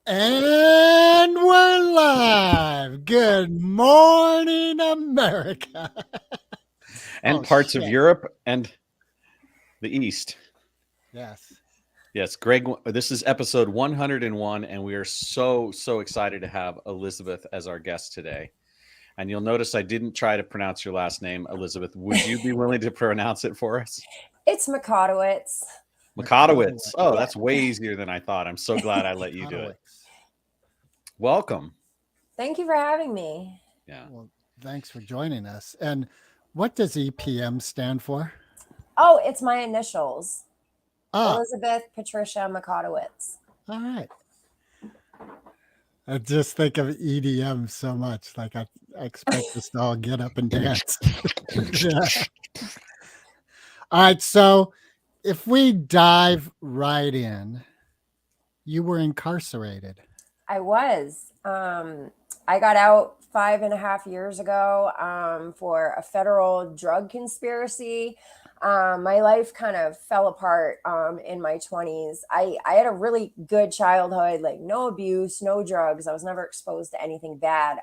And we're live. Good morning, America. And Oh, parts of shit. Europe and the East. Yes. Yes, Greg, this is episode 101, and we are so excited to have Elizabeth as our guest today. And you'll notice I didn't try to pronounce your last name, Elizabeth. Would you be willing to pronounce it for us? It's Mikotowicz. Mikotowicz. Oh, Yeah. that's way easier than I thought. I'm so glad I let you do it. Mikotowicz. Welcome. Thank you for having me. Yeah. Well, thanks for joining us. And what does EPM stand for? Oh, it's my initials. Ah, Elizabeth Patricia Mikotowicz. all right. I just think of EDM so much. Like I expect us to all get up and dance. Yeah. All right. So if we dive right in, you were incarcerated. I was. I got out 5.5 years ago for a federal drug conspiracy. My life kind of fell apart in my 20s. I had a really good childhood, like no abuse, no drugs. I was never exposed to anything bad.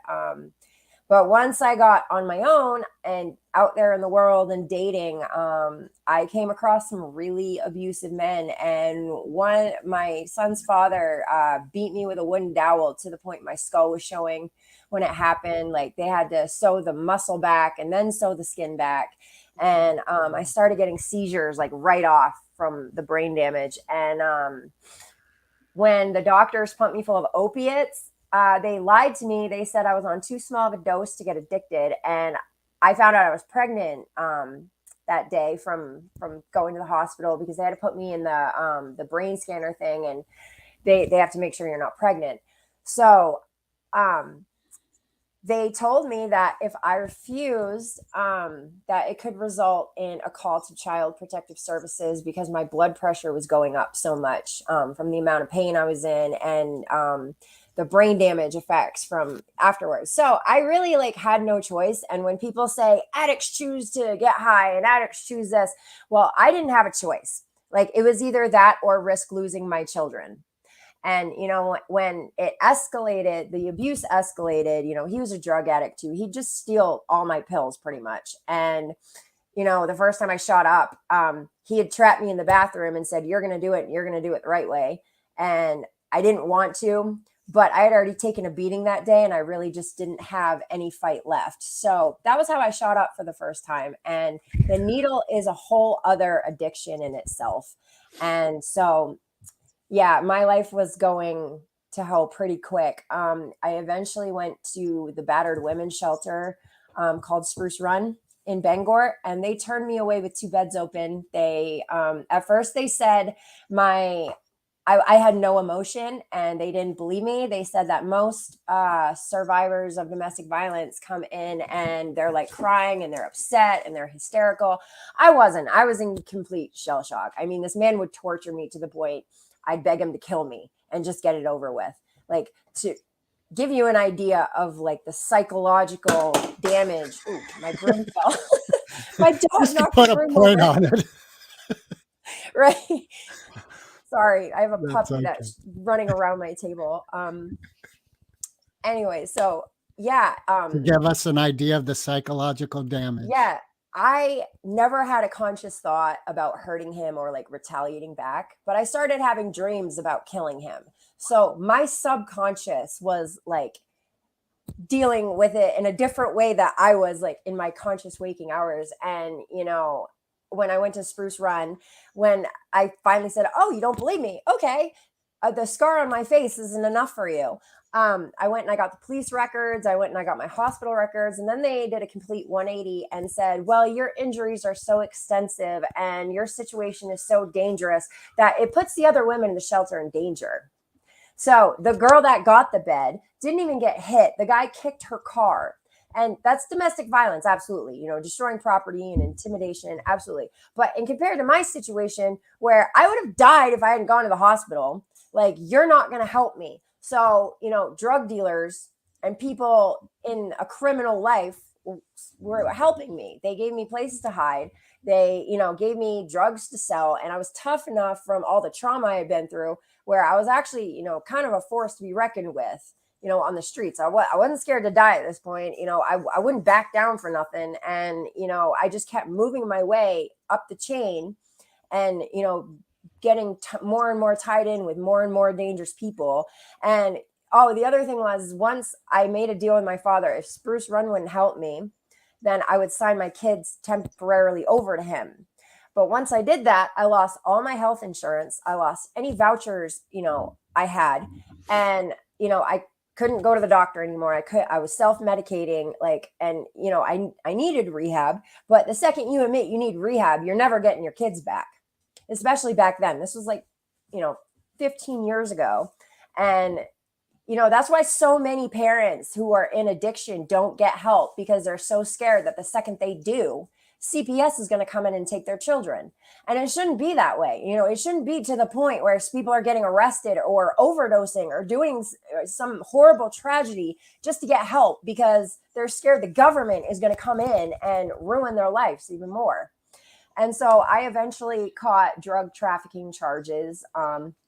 But once I got on my own and out there in the world and dating, I came across some really abusive men. And my son's father beat me with a wooden dowel to the point my skull was showing when it happened. Like they had to sew the muscle back and then sew the skin back. And I started getting seizures like right off from the brain damage. And when the doctors pumped me full of opiates, they lied to me. They said I was on too small of a dose to get addicted, and I found out I was pregnant that day from going to the hospital because they had to put me in the brain scanner thing, and they have to make sure you're not pregnant. So they told me that if I refused, that it could result in a call to Child Protective Services because my blood pressure was going up so much from the amount of pain I was in and the brain damage effects from afterwards. So I really like had no choice. And when people say addicts choose to get high and addicts choose this, well, I didn't have a choice. Like it was either that or risk losing my children. And, when it escalated, the abuse escalated, he was a drug addict too. He'd just steal all my pills pretty much. And, the first time I shot up, he had trapped me in the bathroom and said, you're going to do it. And you're going to do it the right way. And I didn't want to, but I had already taken a beating that day and I really just didn't have any fight left. So that was how I shot up for the first time. And the needle is a whole other addiction in itself. And so yeah, my life was going to hell pretty quick. I eventually went to the battered women's shelter called Spruce Run in Bangor, and they turned me away with two beds open. They at first they said I had no emotion, and they didn't believe me. They said that most survivors of domestic violence come in and they're like crying and they're upset and they're hysterical. I wasn't. I was in complete shell shock. I mean, this man would torture me to the point I'd beg him to kill me and just get it over with. Like to give you an idea of like the psychological damage. Ooh, my broom fell. My dog Just to knocked put the a broom point over. on it. Right. Sorry, I have a That's puppy okay. that's running around my table. Anyway, so yeah, To give us an idea of the psychological damage. yeah, I never had a conscious thought about hurting him or like retaliating back, but I started having dreams about killing him. So my subconscious was like dealing with it in a different way that I was like in my conscious waking hours. And, when I went to Spruce Run, when I finally said, oh, you don't believe me? Okay. The scar on my face isn't enough for you. I went and I got the police records. I went and I got my hospital records. And then they did a complete 180 and said, well, your injuries are so extensive and your situation is so dangerous that it puts the other women in the shelter in danger. So the girl that got the bed didn't even get hit. The guy kicked her car. And that's domestic violence, absolutely. Destroying property and intimidation, absolutely. But in compared to my situation, where I would have died if I hadn't gone to the hospital, like you're not going to help me. So, drug dealers and people in a criminal life were helping me. They gave me places to hide. They, gave me drugs to sell. And I was tough enough from all the trauma I had been through where I was actually, you know, kind of a force to be reckoned with, you know, on the streets. I wasn't scared to die at this point. You know, I wouldn't back down for nothing. And, you know, I just kept moving my way up the chain and, you know, getting more and more tied in with more and more dangerous people. And oh, the other thing was, once I made a deal with my father, if Spruce Run wouldn't help me, then I would sign my kids temporarily over to him. But once I did that, I lost all my health insurance. I lost any vouchers, you know, I had. And, you know, I couldn't go to the doctor anymore. I was self-medicating, like, and, you know, I needed rehab. But the second you admit you need rehab, you're never getting your kids back, especially back then. This was like, you know, 15 years ago. And, you know, that's why so many parents who are in addiction don't get help, because they're so scared that the second they do, CPS is going to come in and take their children. And it shouldn't be that way. You know, it shouldn't be to the point where people are getting arrested or overdosing or doing some horrible tragedy just to get help because they're scared the government is going to come in and ruin their lives even more. And so I eventually caught drug trafficking charges.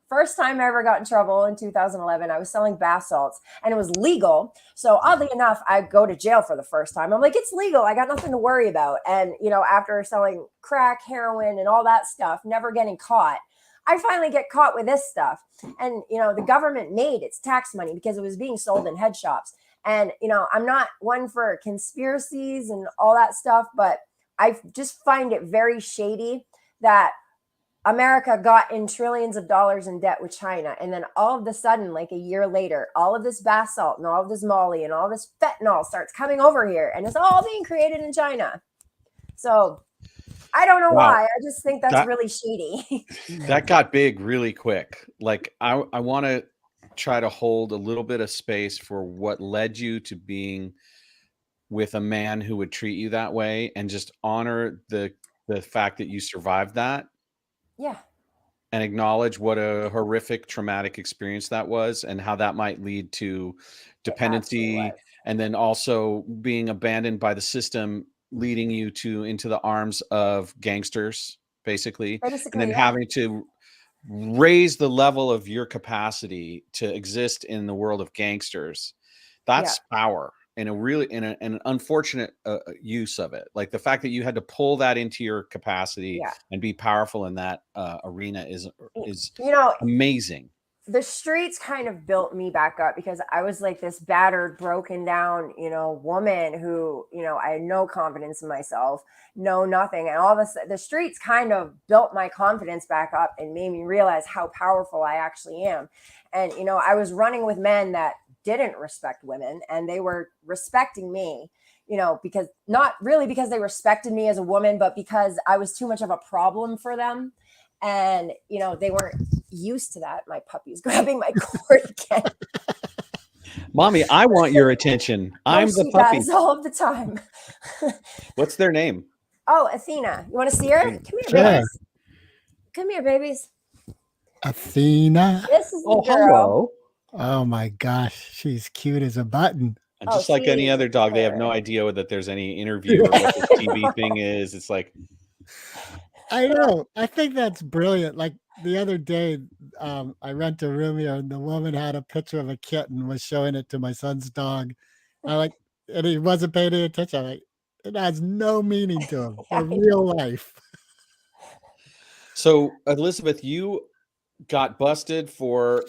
First time I ever got in trouble in 2011, I was selling bath salts and it was legal. So oddly enough, I go to jail for the first time. I'm like, it's legal. I got nothing to worry about. And, you know, after selling crack, heroin and all that stuff, never getting caught, I finally get caught with this stuff. And, you know, the government made its tax money because it was being sold in head shops. And, you know, I'm not one for conspiracies and all that stuff, but I just find it very shady that America got in trillions of dollars in debt with China. And then all of a sudden, like a year later, all of this bath salt and all of this Molly and all this fentanyl starts coming over here. And it's all being created in China. So I don't know why. I just think that's really shady. That got big really quick. Like I want to try to hold a little bit of space for what led you to being with a man who would treat you that way, and just honor the fact that you survived that. Yeah. And acknowledge what a horrific, traumatic experience that was, and how that might lead to dependency, and then also being abandoned by the system, leading you into the arms of gangsters, basically and then having to raise the level of your capacity to exist in the world of gangsters. That's power. In an unfortunate use of it, like the fact that you had to pull that into your capacity and be powerful in that arena is you know, amazing. The streets kind of built me back up, because I was like this battered, broken down, you know, woman who, you know, I had no confidence in myself, no nothing, and all of a sudden the streets kind of built my confidence back up and made me realize how powerful I actually am. And, you know, I was running with men that didn't respect women, and they were respecting me, you know, because not really because they respected me as a woman, but because I was too much of a problem for them. And, you know, they weren't used to that. My puppy's grabbing my cord again. Mommy, I want your attention. I'm the puppy. Does all of the time. What's their name? Oh, Athena. You want to see her? Come here, babies. Come here, babies. Athena. This is the girl. Hello. Oh my gosh, she's cute as a button. And just like any other dog, they have no idea that there's any interview or what this TV thing is. It's like, I know. I think that's brilliant. Like the other day, I rent a room here, and the woman had a picture of a kitten, was showing it to my son's dog. And he wasn't paying any attention. I'm like, it has no meaning to him in real life. So, Elizabeth, you got busted for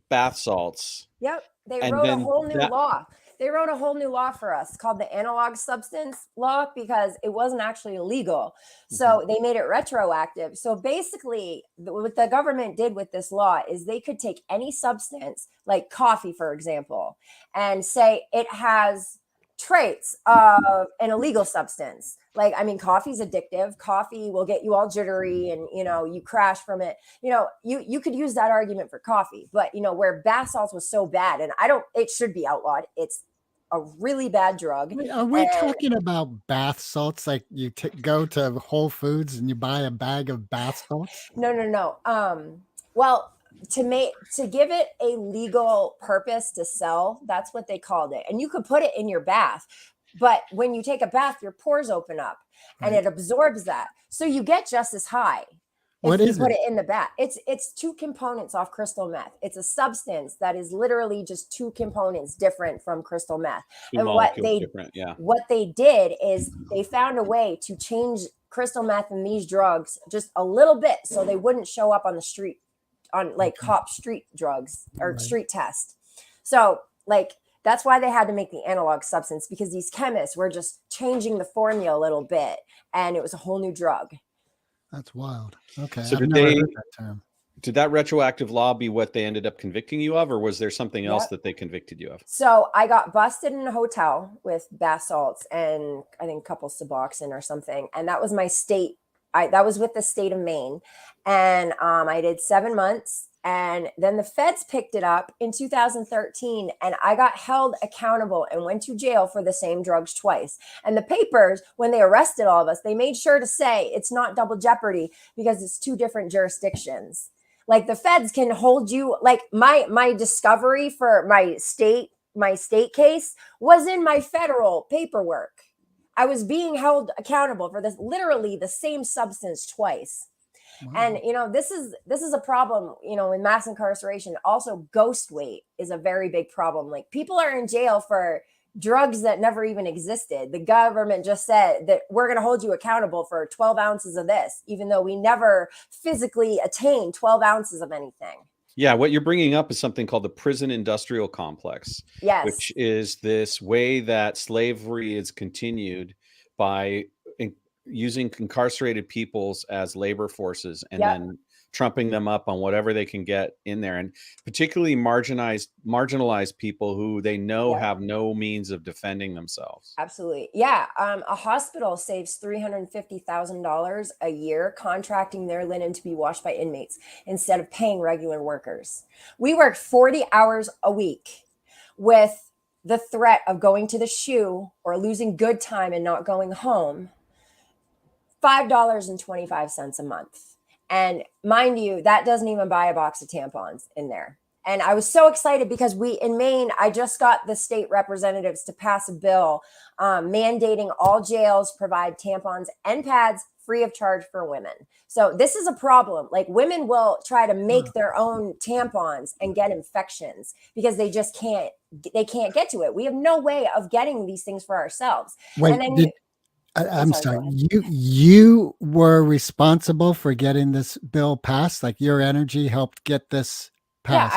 bath salts. Yep. They wrote a whole new law. They wrote a whole new law for us called the analog substance law, because it wasn't actually illegal. So they made it retroactive. So basically what the government did with this law is they could take any substance, like coffee, for example, and say it has traits of an illegal substance. Like, I mean, coffee's addictive. Coffee will get you all jittery and, you know, you crash from it. You know, you could use that argument for coffee, but, you know, where bath salts was so bad, and it should be outlawed. It's a really bad drug. Are we talking about bath salts? Like you go to Whole Foods and you buy a bag of bath salts? No. Well, to give it a legal purpose to sell, that's what they called it. And you could put it in your bath, but when you take a bath, your pores open up and it absorbs that. So you get just as high. What if you is put it? it in the bat. It's two components off crystal meth. It's a substance that is literally just two components different from crystal meth. Two And molecules different. Yeah. what they did is they found a way to change crystal meth and these drugs just a little bit so they wouldn't show up on the street on like cop street drugs or street test. So like that's why they had to make the analog substance, because these chemists were just changing the formula a little bit and it was a whole new drug. That's wild. Okay. So I've never heard that term. did that retroactive law be what they ended up convicting you of, or was there something else Yep. that they convicted you of? So I got busted in a hotel with bath salts and I think a couple Suboxone or something. And that was my state. That was with the state of Maine. And I did 7 months. And then the feds picked it up in 2013 and I got held accountable and went to jail for the same drugs twice. And the papers, when they arrested all of us, they made sure to say it's not double jeopardy because it's two different jurisdictions. Like the feds can hold you, like my discovery for my state case was in my federal paperwork. I was being held accountable for this, literally the same substance twice. Wow. And this is a problem, in mass incarceration. Also, ghost weight is a very big problem. Like people are in jail for drugs that never even existed. The government just said that we're going to hold you accountable for 12 ounces of this, even though we never physically attained 12 ounces of anything. Yeah, what you're bringing up is something called the prison industrial complex, yes, which is this way that slavery is continued by using incarcerated peoples as labor forces and then trumping them up on whatever they can get in there, and particularly marginalized people who they know have no means of defending themselves. Absolutely. Yeah. A hospital saves $350,000 a year contracting their linen to be washed by inmates instead of paying regular workers. We work 40 hours a week with the threat of going to the shoe or losing good time and not going home. $5.25 a month. And mind you, that doesn't even buy a box of tampons in there. And I was so excited because in Maine, I just got the state representatives to pass a bill mandating all jails provide tampons and pads free of charge for women. So this is a problem. Like women will try to make their own tampons and get infections because they just can't get to it. We have no way of getting these things for ourselves. Wait, and then I'm sorry. You were responsible for getting this bill passed. Like your energy helped get this passed.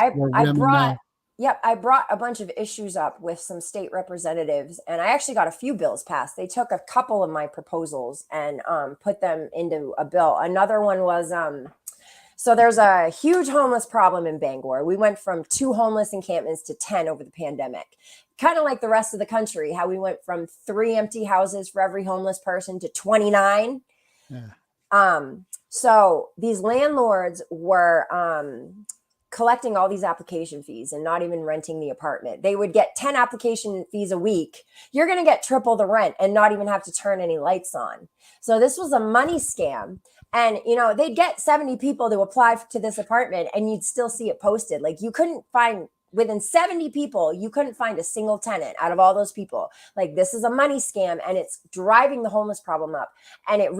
Yeah, I brought a bunch of issues up with some state representatives, and I actually got a few bills passed. They took a couple of my proposals and put them into a bill. Another one was so there's a huge homeless problem in Bangor. We went from 2 homeless encampments to 10 over the pandemic. Kind of like the rest of the country, how we went from 3 empty houses for every homeless person to 29. Yeah. So these landlords were collecting all these application fees and not even renting the apartment. They would get 10 application fees a week. You're going to get triple the rent and not even have to turn any lights on. So this was a money scam. And, they'd get 70 people to apply to this apartment and you'd still see it posted. Like you couldn't find, within 70 people, you couldn't find a single tenant out of all those people. Like this is a money scam and it's driving the homeless problem up. And it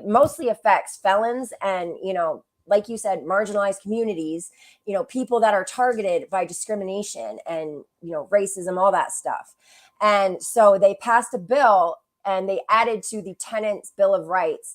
mostly affects felons and, like you said, marginalized communities, people that are targeted by discrimination and, racism, all that stuff. And so they passed a bill and they added to the Tenants' Bill of Rights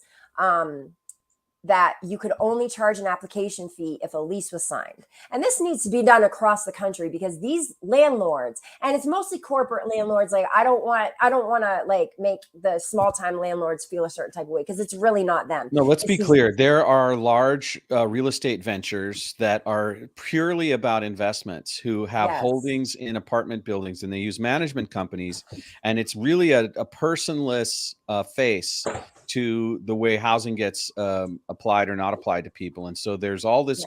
that you could only charge an application fee if a lease was signed. And this needs to be done across the country because these landlords, and it's mostly corporate landlords, like I don't want to like make the small time landlords feel a certain type of way because it's really not them. No, let's be clear. There are large real estate ventures that are purely about investments who have holdings in apartment buildings and they use management companies. And it's really a personless face to the way housing gets applied or not applied to people. And so there's all this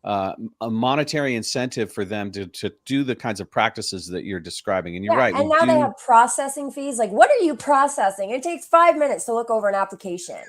a monetary incentive for them to do the kinds of practices that you're describing. And you're right. And now they have processing fees. Like, what are you processing? It takes 5 minutes to look over an application.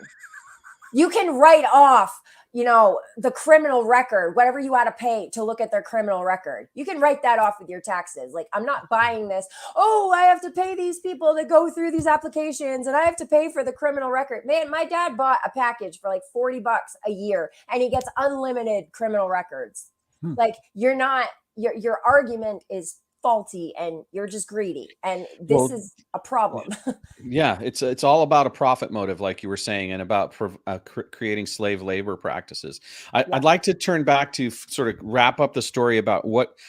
You can write off the criminal record, whatever you had to pay to look at their criminal record. You can write that off with your taxes. Like, I'm not buying this. Oh, I have to pay these people to go through these applications and I have to pay for the criminal record. Man, my dad bought a package for like $40 a year and he gets unlimited criminal records. Like, your argument is faulty and you're just greedy, and this is a problem. Yeah, it's all about a profit motive, like you were saying, and about creating slave labor practices. I'd like to turn back to sort of wrap up the story about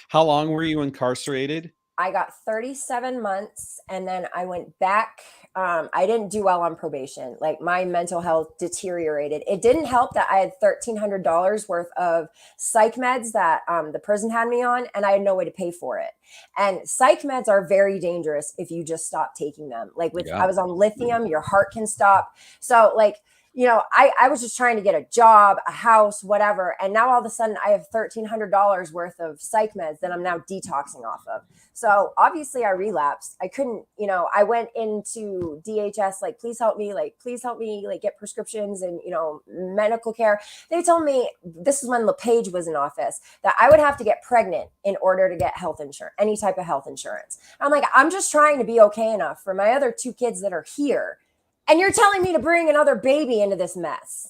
how long were you incarcerated? I got 37 months and then I went back. I didn't do well on probation. Like, my mental health deteriorated. It didn't help that I had $1,300 worth of psych meds that the prison had me on, and I had no way to pay for it. And psych meds are very dangerous if you just stop taking them. Like, I was on lithium, your heart can stop. So like, I was just trying to get a job, a house, whatever. And now all of a sudden I have $1,300 worth of psych meds that I'm now detoxing off of. So obviously I relapsed. I couldn't, I went into DHS, like, please help me, like, get prescriptions and, medical care. They told me, this is when LePage was in office, that I would have to get pregnant in order to get health insurance, any type of health insurance. I'm like, I'm just trying to be okay enough for my other 2 kids that are here. And you're telling me to bring another baby into this mess.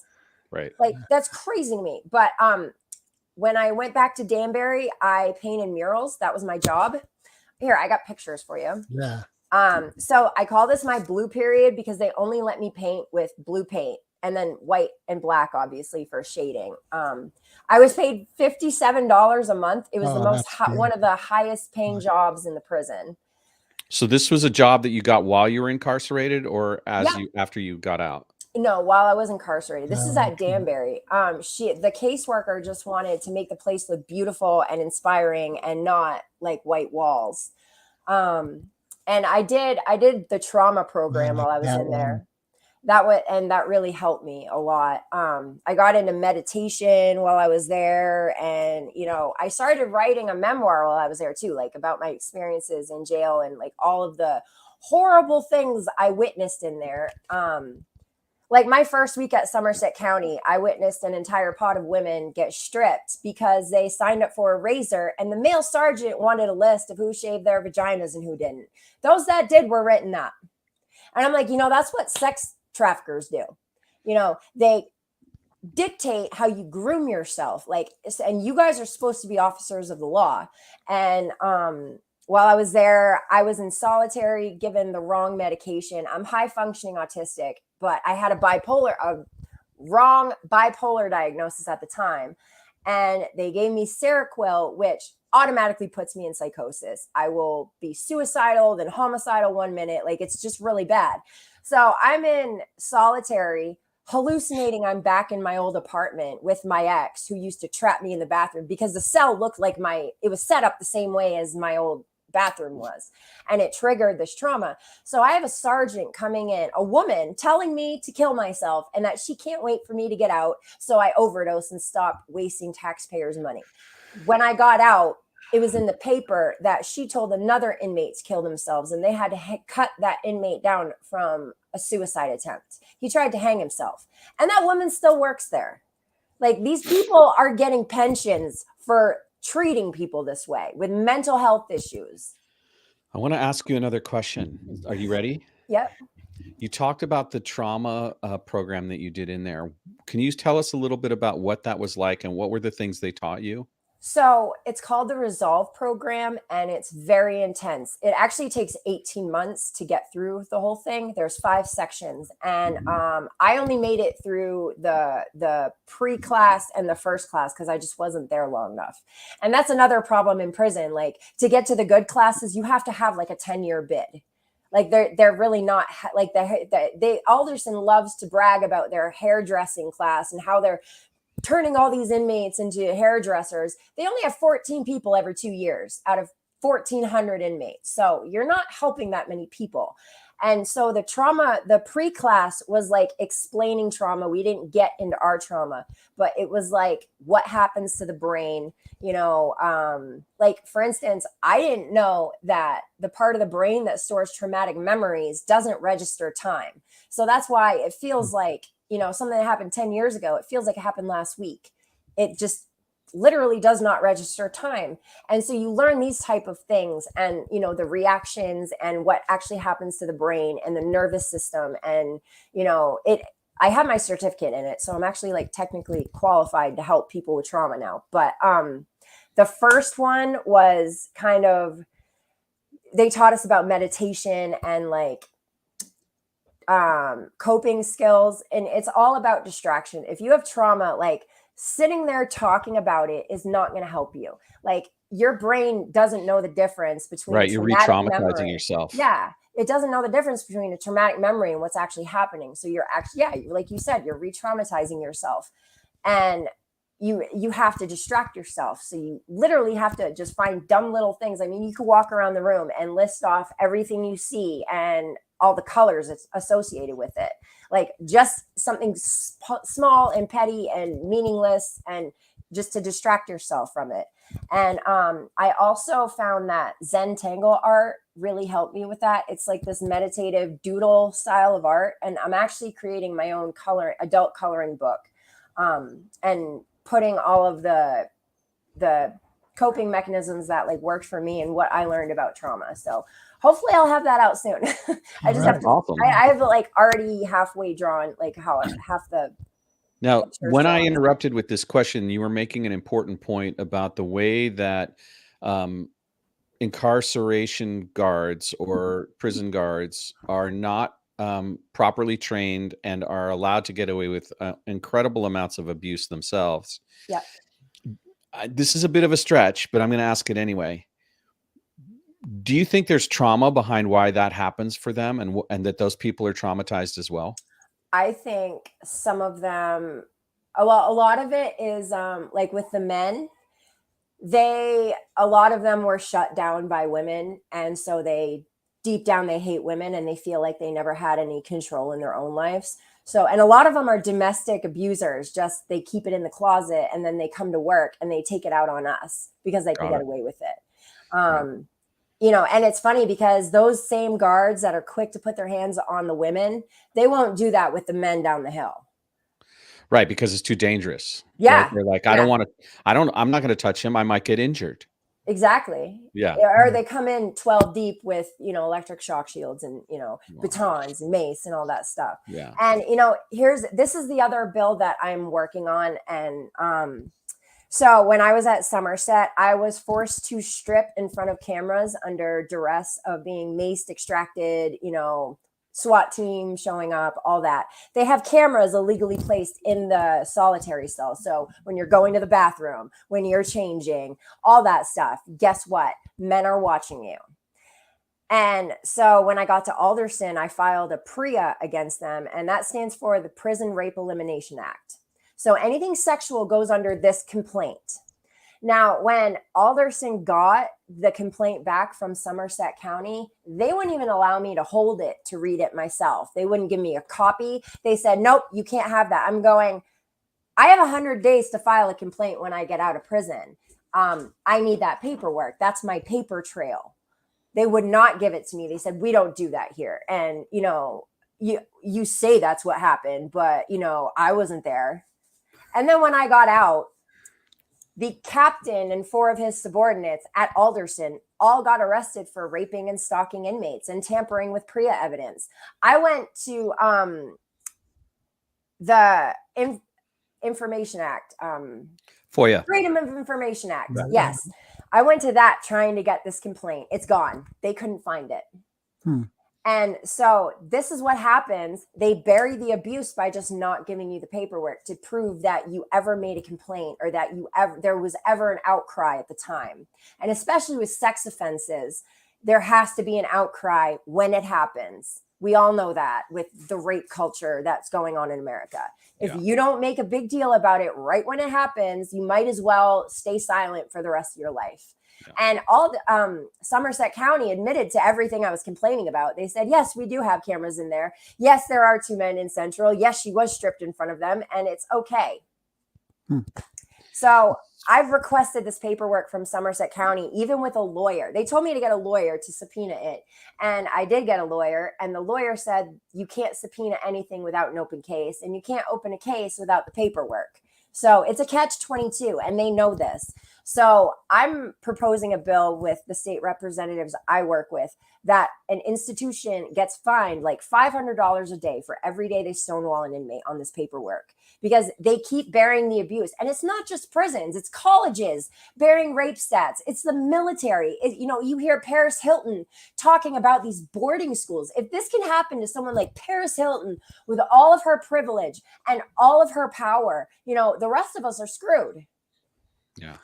Right. Like, that's crazy to me. But when I went back to Danbury, I painted murals. That was my job. Here, I got pictures for you. Yeah. So I call this my blue period because they only let me paint with blue paint and then white and black, obviously, for shading. I was paid $57 a month. It was one of the highest paying jobs in the prison. So this was a job that you got while you were incarcerated, or after you got out? No, while I was incarcerated. This is at Danbury. The caseworker just wanted to make the place look beautiful and inspiring and not like white walls. And I did the trauma program while I was in there. That really helped me a lot. I got into meditation while I was there, and I started writing a memoir while I was there too, like about my experiences in jail and like all of the horrible things I witnessed in there. Like, my first week at Somerset County, I witnessed an entire pod of women get stripped because they signed up for a razor, and the male sergeant wanted a list of who shaved their vaginas and who didn't. Those that did were written up. And I'm like, that's what sex traffickers do. They dictate how you groom yourself, and you guys are supposed to be officers of the law. And while I was there, I was in solitary, given the wrong medication. I'm high functioning autistic, but I had a wrong bipolar diagnosis at the time. And they gave me Seroquel, which automatically puts me in psychosis. I will be suicidal, then homicidal 1 minute. Like, it's just really bad. So I'm in solitary, hallucinating I'm back in my old apartment with my ex, who used to trap me in the bathroom because the cell looked like it was set up the same way as my old bathroom was, and it triggered this trauma. So I have a sergeant coming in, a woman telling me to kill myself and that she can't wait for me to get out, so I overdose and stop wasting taxpayers' money. When I got out, it was in the paper that she told another inmate to kill themselves, and they had to cut that inmate down from a suicide attempt. He tried to hang himself, and that woman still works there. Like, these people are getting pensions for treating people this way with mental health issues. I want to ask you another question. Are you ready? Yep. You talked about the trauma program that you did in there. Can you tell us a little bit about what that was like and what were the things they taught you? So it's called the Resolve program, and it's very intense. It actually takes 18 months to get through the whole thing. There's 5 sections, and I only made it through the pre-class and the first class because I just wasn't there long enough. And that's another problem in prison. Like, to get to the good classes, you have to have like a 10-year bid. Like, they're really not like Alderson loves to brag about their hairdressing class and how they're turning all these inmates into hairdressers. They only have 14 people every 2 years out of 1,400 inmates. So you're not helping that many people. And so the pre-class was like explaining trauma. We didn't get into our trauma, but it was like what happens to the brain, like, for instance, I didn't know that the part of the brain that stores traumatic memories doesn't register time. So that's why it feels like, something that happened 10 years ago, it feels like it happened last week. It just literally does not register time. And so you learn these type of things, and the reactions and what actually happens to the brain and the nervous system. And I have my certificate in it, so I'm actually like technically qualified to help people with trauma now. But the first one was kind of, they taught us about meditation and like coping skills, and it's all about distraction. If you have trauma, like sitting there talking about it is not going to help you. Like your brain doesn't know the difference between Right, you're re-traumatizing yourself. Yeah, it doesn't know the difference between a traumatic memory and what's actually happening. So you're actually, like you said, you're re-traumatizing yourself, and you have to distract yourself. So you literally have to just find dumb little things. I mean, you could walk around the room and list off everything you see and all the colors that's associated with it. Like just something small and petty and meaningless, and just to distract yourself from it. And I also found that Zen Tangle art really helped me with that. It's like this meditative doodle style of art. And I'm actually creating my own adult coloring book, and putting all of the coping mechanisms that like worked for me and what I learned about trauma. So hopefully I'll have that out soon. I just have to, awesome. I have like already halfway drawn, like half the. Now, when I interrupted with this question, you were making an important point about the way that incarceration guards or prison guards are not properly trained and are allowed to get away with incredible amounts of abuse themselves. Yeah. This is a bit of a stretch, but I'm going to ask it anyway. Do you think there's trauma behind why that happens for them, and that those people are traumatized as well? I think some of them, a lot of it is like with the men, a lot of them were shut down by women. And so deep down, they hate women, and they feel like they never had any control in their own lives. So, and a lot of them are domestic abusers. Just they keep it in the closet, and then they come to work and they take it out on us because they can get away with it. And it's funny because those same guards that are quick to put their hands on the women, they won't do that with the men down the hill. Right, because it's too dangerous. Yeah. Right? They're like, I'm not going to touch him. I might get injured. Exactly. Yeah. Or they come in 12 deep with, electric shock shields and, batons and mace and all that stuff. Yeah. And, this is the other bill that I'm working on. And so when I was at Somerset, I was forced to strip in front of cameras under duress of being maced, extracted, SWAT team showing up, all that. They have cameras illegally placed in the solitary cell. So when you're going to the bathroom, when you're changing, all that stuff, guess what? Men are watching you. And so when I got to Alderson, I filed a PREA against them, and that stands for the Prison Rape Elimination Act. So anything sexual goes under this complaint. Now, when Alderson got the complaint back from Somerset County, they wouldn't even allow me to hold it to read it myself. They wouldn't give me a copy. They said, nope, you can't have that. I'm going, I have 100 days to file a complaint when I get out of prison. I need that paperwork. That's my paper trail. They would not give it to me. They said, we don't do that here. And, you say that's what happened, but, I wasn't there. And then when I got out, the captain and 4 of his subordinates at Alderson all got arrested for raping and stalking inmates and tampering with PREA evidence. I went to the Information Act, FOIA. Freedom of Information Act. Right. Yes. I went to that trying to get this complaint. It's gone. They couldn't find it. And so this is what happens. They bury the abuse by just not giving you the paperwork to prove that you ever made a complaint or that there was ever an outcry at the time. And especially with sex offenses, there has to be an outcry when it happens. We all know that with the rape culture that's going on in America. If you don't make a big deal about it right when it happens, you might as well stay silent for the rest of your life. Yeah. And all the Somerset County admitted to everything I was complaining about. They said, yes, we do have cameras in there. Yes, there are 2 men in Central. Yes, she was stripped in front of them, and it's okay. So I've requested this paperwork from Somerset County, even with a lawyer. They told me to get a lawyer to subpoena it. And I did get a lawyer. And the lawyer said, you can't subpoena anything without an open case. And you can't open a case without the paperwork. So it's a catch-22, and they know this. So I'm proposing a bill with the state representatives I work with that an institution gets fined like $500 a day for every day they stonewall an inmate on this paperwork, because they keep bearing the abuse. And it's not just prisons, it's colleges bearing rape stats. It's the military. You hear Paris Hilton talking about these boarding schools. If this can happen to someone like Paris Hilton with all of her privilege and all of her power, the rest of us are screwed. Yeah.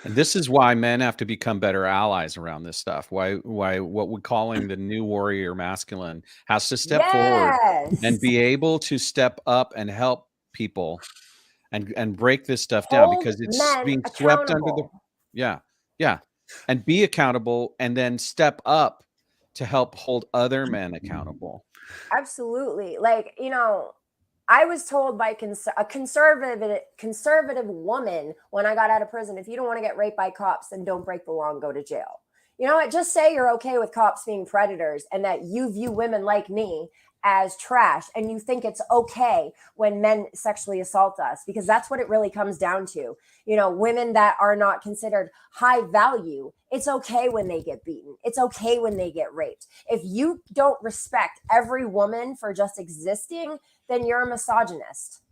And this is why men have to become better allies around this stuff. Why what we're calling the new warrior masculine has to step forward and be able to step up and help people and break this stuff down, because it's being swept under the and be accountable, and then step up to help hold other men accountable. Absolutely. I was told by a conservative woman when I got out of prison, if you don't want to get raped by cops, then don't break the law and go to jail. You know what? Just say you're okay with cops being predators and that you view women like me as trash, and you think it's okay when men sexually assault us, because that's what it really comes down to. Women that are not considered high value, it's okay when they get beaten. It's okay when they get raped. If you don't respect every woman for just existing, then you're a misogynist,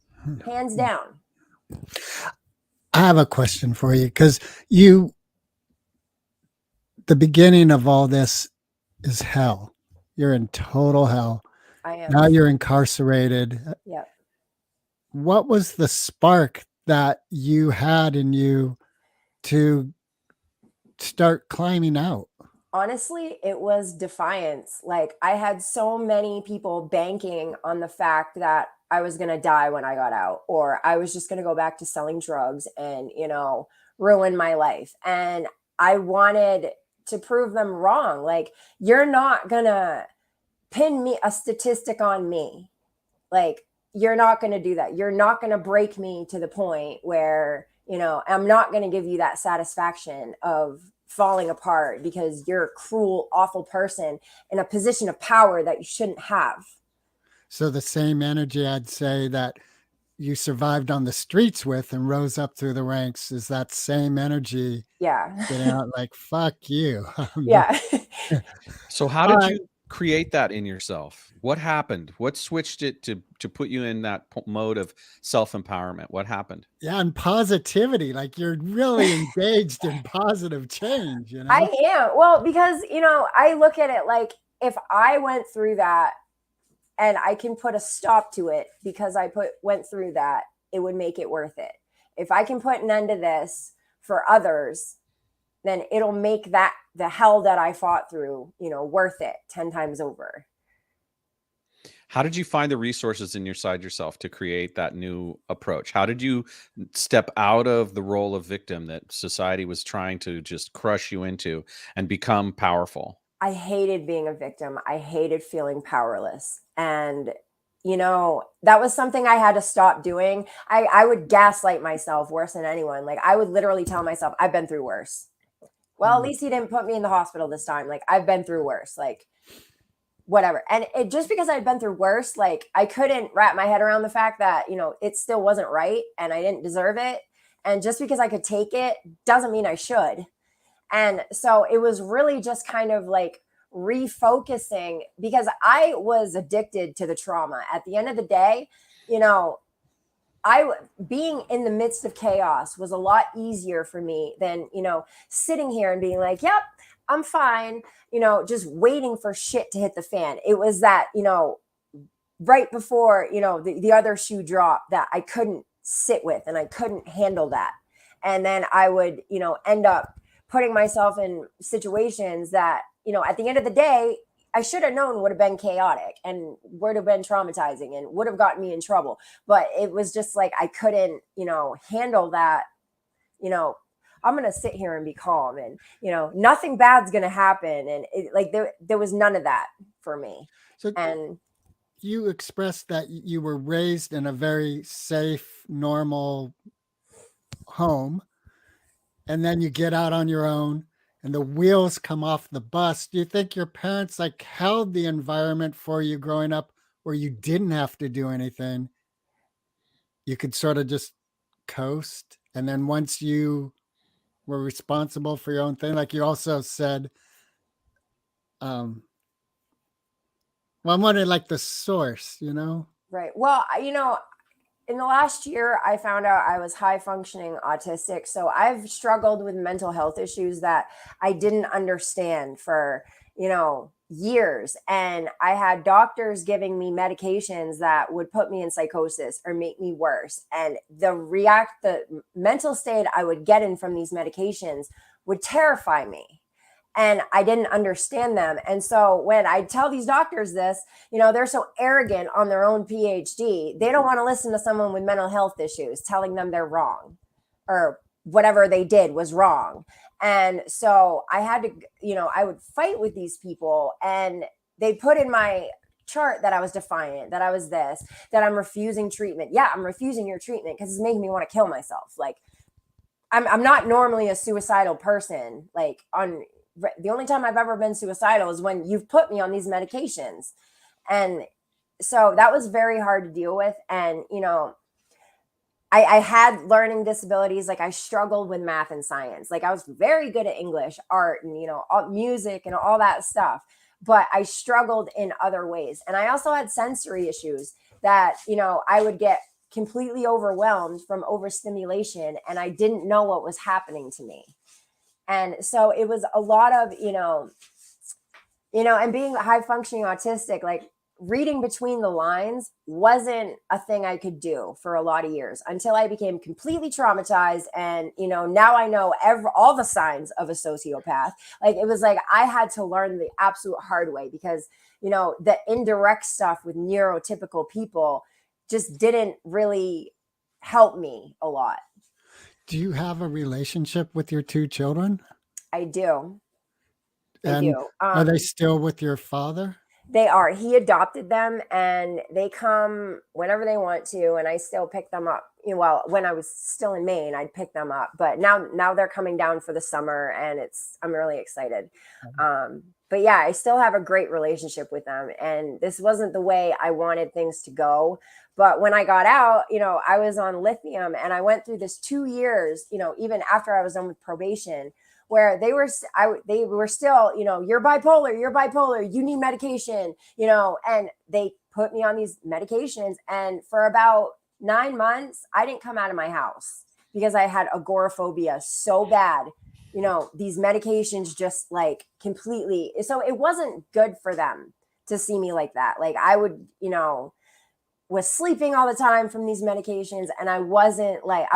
hands down. I have a question for you, because the beginning of all this is hell. You're in total hell. I am. Now you're incarcerated. Yep. What was the spark that you had in you to start climbing out? Honestly, it was defiance. I had so many people banking on the fact that I was going to die when I got out, or I was just going to go back to selling drugs and, ruin my life. And I wanted to prove them wrong. You're not going to pin me a statistic on me. You're not going to do that. You're not going to break me to the point where, I'm not going to give you that satisfaction of falling apart because you're a cruel, awful person in a position of power that you shouldn't have. So the same energy, I'd say, that you survived on the streets with and rose up through the ranks, is that same energy. Yeah. Getting out fuck you. Yeah. So how did you create that in yourself? What happened? What switched it to put you in that mode of self-empowerment? What happened? Yeah, and positivity. You're really engaged in positive change, I am. Well, because, I look at it if I went through that and I can put a stop to it because I went through that, it would make it worth it. If I can put an end to this for others, then it'll make the hell that I fought through, worth it 10 times over. How did you find the resources inside yourself to create that new approach? How did you step out of the role of victim that society was trying to just crush you into and become powerful? I hated being a victim. I hated feeling powerless. And, that was something I had to stop doing. I would gaslight myself worse than anyone. I would literally tell myself, I've been through worse. Well, at least he didn't put me in the hospital this time. I've been through worse. Whatever. And just because I'd been through worse, I couldn't wrap my head around the fact that, it still wasn't right and I didn't deserve it. And just because I could take it doesn't mean I should. And so it was really just kind of refocusing, because I was addicted to the trauma. At the end of the day, being in the midst of chaos was a lot easier for me than, sitting here and being like, yep, I'm fine, just waiting for shit to hit the fan. It was that, right before, the other shoe dropped, that I couldn't sit with and I couldn't handle that. And then I would, end up putting myself in situations that, at the end of the day, I should have known would have been chaotic and would have been traumatizing and would have gotten me in trouble. But it was just I couldn't, handle that, I'm going to sit here and be calm and, nothing bad's going to happen. And there was none of that for me. So you expressed that you were raised in a very safe, normal home, and then you get out on your own and the wheels come off the bus. Do you think your parents like held the environment for you growing up where you didn't have to do anything? You could sort of just coast. And then once you were responsible for your own thing, like you also said, um, well, I'm wondering like the source, you know? Right. Well, in the last year, I found out I was high functioning autistic. So I've struggled with mental health issues that I didn't understand for, years. And I had doctors giving me medications that would put me in psychosis or make me worse. And the mental state I would get in from these medications would terrify me. And I didn't understand them. And so when I tell these doctors this, they're so arrogant on their own PhD. They don't want to listen to someone with mental health issues telling them they're wrong or whatever they did was wrong. And so I had to, I would fight with these people, and they put in my chart that I was defiant, that I was this, that I'm refusing treatment. Yeah, I'm refusing your treatment because it's making me want to kill myself. Like I'm not normally a suicidal person. Like the only time I've ever been suicidal is when you've put me on these medications. And so that was very hard to deal with. And, I had learning disabilities. Like I struggled with math and science. Like I was very good at English, art, and, all, music and all that stuff. But I struggled in other ways. And I also had sensory issues that, I would get completely overwhelmed from overstimulation, and I didn't know what was happening to me. And so it was a lot of, and being high functioning autistic, like reading between the lines wasn't a thing I could do for a lot of years until I became completely traumatized. And, now I know all the signs of a sociopath. Like it was like I had to learn the absolute hard way because, the indirect stuff with neurotypical people just didn't really help me a lot. Do you have a relationship with your two children? I do. And are they still with your father? They are. He adopted them, and they come whenever they want to, and I still pick them up. Well, when I was still in Maine, I'd pick them up, but now they're coming down for the summer, and I'm really excited. But yeah, I still have a great relationship with them, and this wasn't the way I wanted things to go. But when I got out, I was on lithium, and I went through this 2 years, even after I was done with probation, where they were still, you're bipolar, you need medication, and they put me on these medications. And for about 9 months, I didn't come out of my house because I had agoraphobia so bad. These medications just like completely, so it wasn't good for them to see me like that. Like I would, was sleeping all the time from these medications, and I wasn't like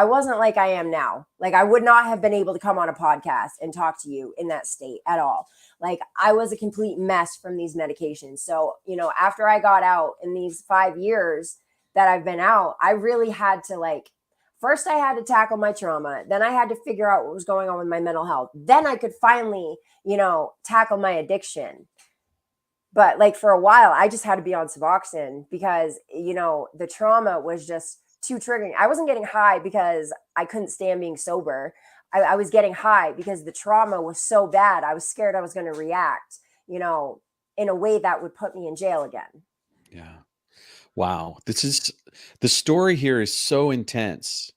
I am now. Like I would not have been able to come on a podcast and talk to you in that state at all. Like I was a complete mess from these medications. So, after I got out in these 5 years that I've been out, I really had to first I had to tackle my trauma. Then I had to figure out what was going on with my mental health. Then I could finally, tackle my addiction. But for a while, I just had to be on Suboxone because, the trauma was just too triggering. I wasn't getting high because I couldn't stand being sober. I was getting high because the trauma was so bad. I was scared I was going to react, in a way that would put me in jail again. Yeah. Wow. The story here is so intense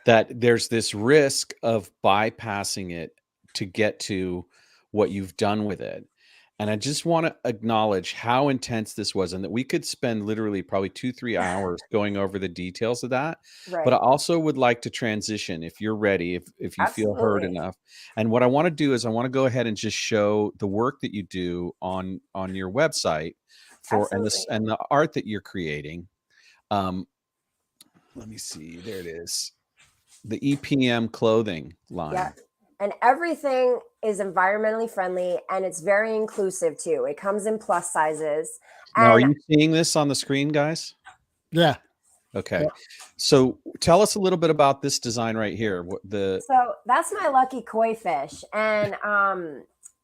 that there's this risk of bypassing it to get to what you've done with it. And I just want to acknowledge how intense this was, and that we could spend literally probably 2-3 hours going over the details of that. Right. But I also would like to transition if you're ready, if you feel heard enough. And what I want to do is I want to go ahead and just show the work that you do on your website and the art that you're creating. Let me see. There it is. The EPM clothing line. Yeah. And everything is environmentally friendly, and it's very inclusive too. It comes in plus sizes. Now, are you seeing this on the screen, guys? Yeah. Okay. Yeah. So tell us a little bit about this design right here. So that's my lucky koi fish. And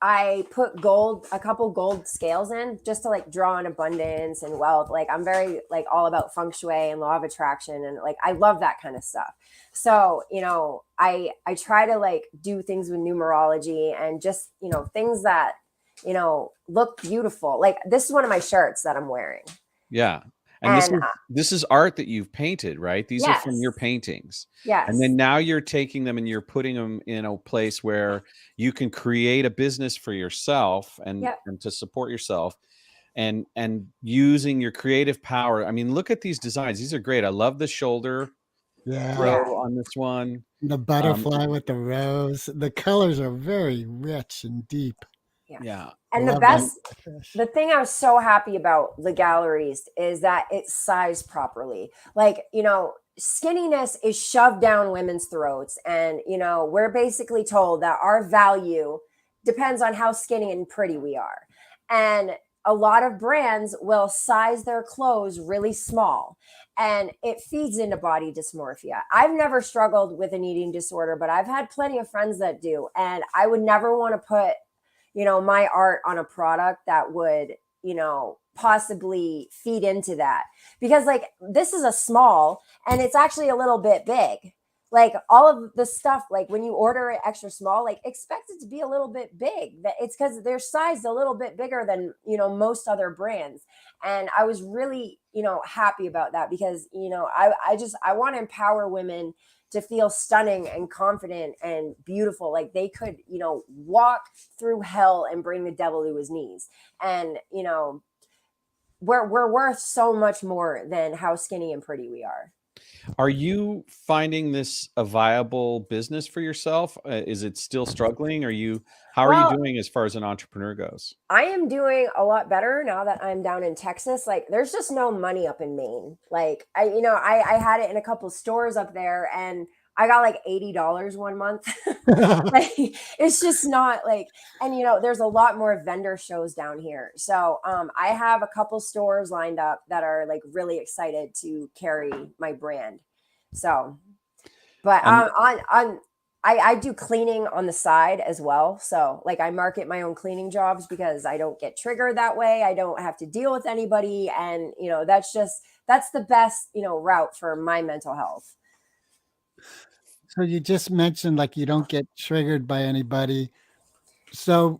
I put a couple gold scales in just to like draw on abundance and wealth. Like I'm very like all about feng shui and law of attraction. And like, I love that kind of stuff. So, I try to like do things with numerology and just, things that, look beautiful. Like this is one of my shirts that I'm wearing. Yeah. And And this is art that you've painted, right? These are from your yes, paintings. yes, And then now you're taking them and you're putting them in a place where you can create a business for yourself and yep, to support yourself and using your creative power. I mean, look at these designs. These are great. I love the shoulder Yeah. throw on this one. The butterfly with the rose. The colors are very rich and deep. yeah. Yeah. And the Love best, that fish. the thing I was so happy about the galleries is that it's sized properly. Like, skinniness is shoved down women's throats. And, we're basically told that our value depends on how skinny and pretty we are. And a lot of brands will size their clothes really small and it feeds into body dysmorphia. I've never struggled with an eating disorder, but I've had plenty of friends that do. And I would never want to put my art on a product that would, possibly feed into that. Because like this is a small and it's actually a little bit big. Like all of the stuff, like when you order it extra small, like expect it to be a little bit big. That it's because they're sized a little bit bigger than, most other brands. And I was really, happy about that because, I want to empower women to feel stunning and confident and beautiful. Like they could, walk through hell and bring the devil to his knees. And, we're worth so much more than how skinny and pretty we are. Are you finding this a viable business for yourself? Is it still struggling? How are you doing as far as an entrepreneur goes? I am doing a lot better now that I'm down in Texas. Like there's just no money up in Maine. Like I had it in a couple stores up there and I got like $80 one month. Like, it's just not like, and there's a lot more vendor shows down here. So I have a couple stores lined up that are like really excited to carry my brand. So, but I do cleaning on the side as well. So like I market my own cleaning jobs because I don't get triggered that way. I don't have to deal with anybody. And, that's the best, route for my mental health. So you just mentioned like you don't get triggered by anybody. So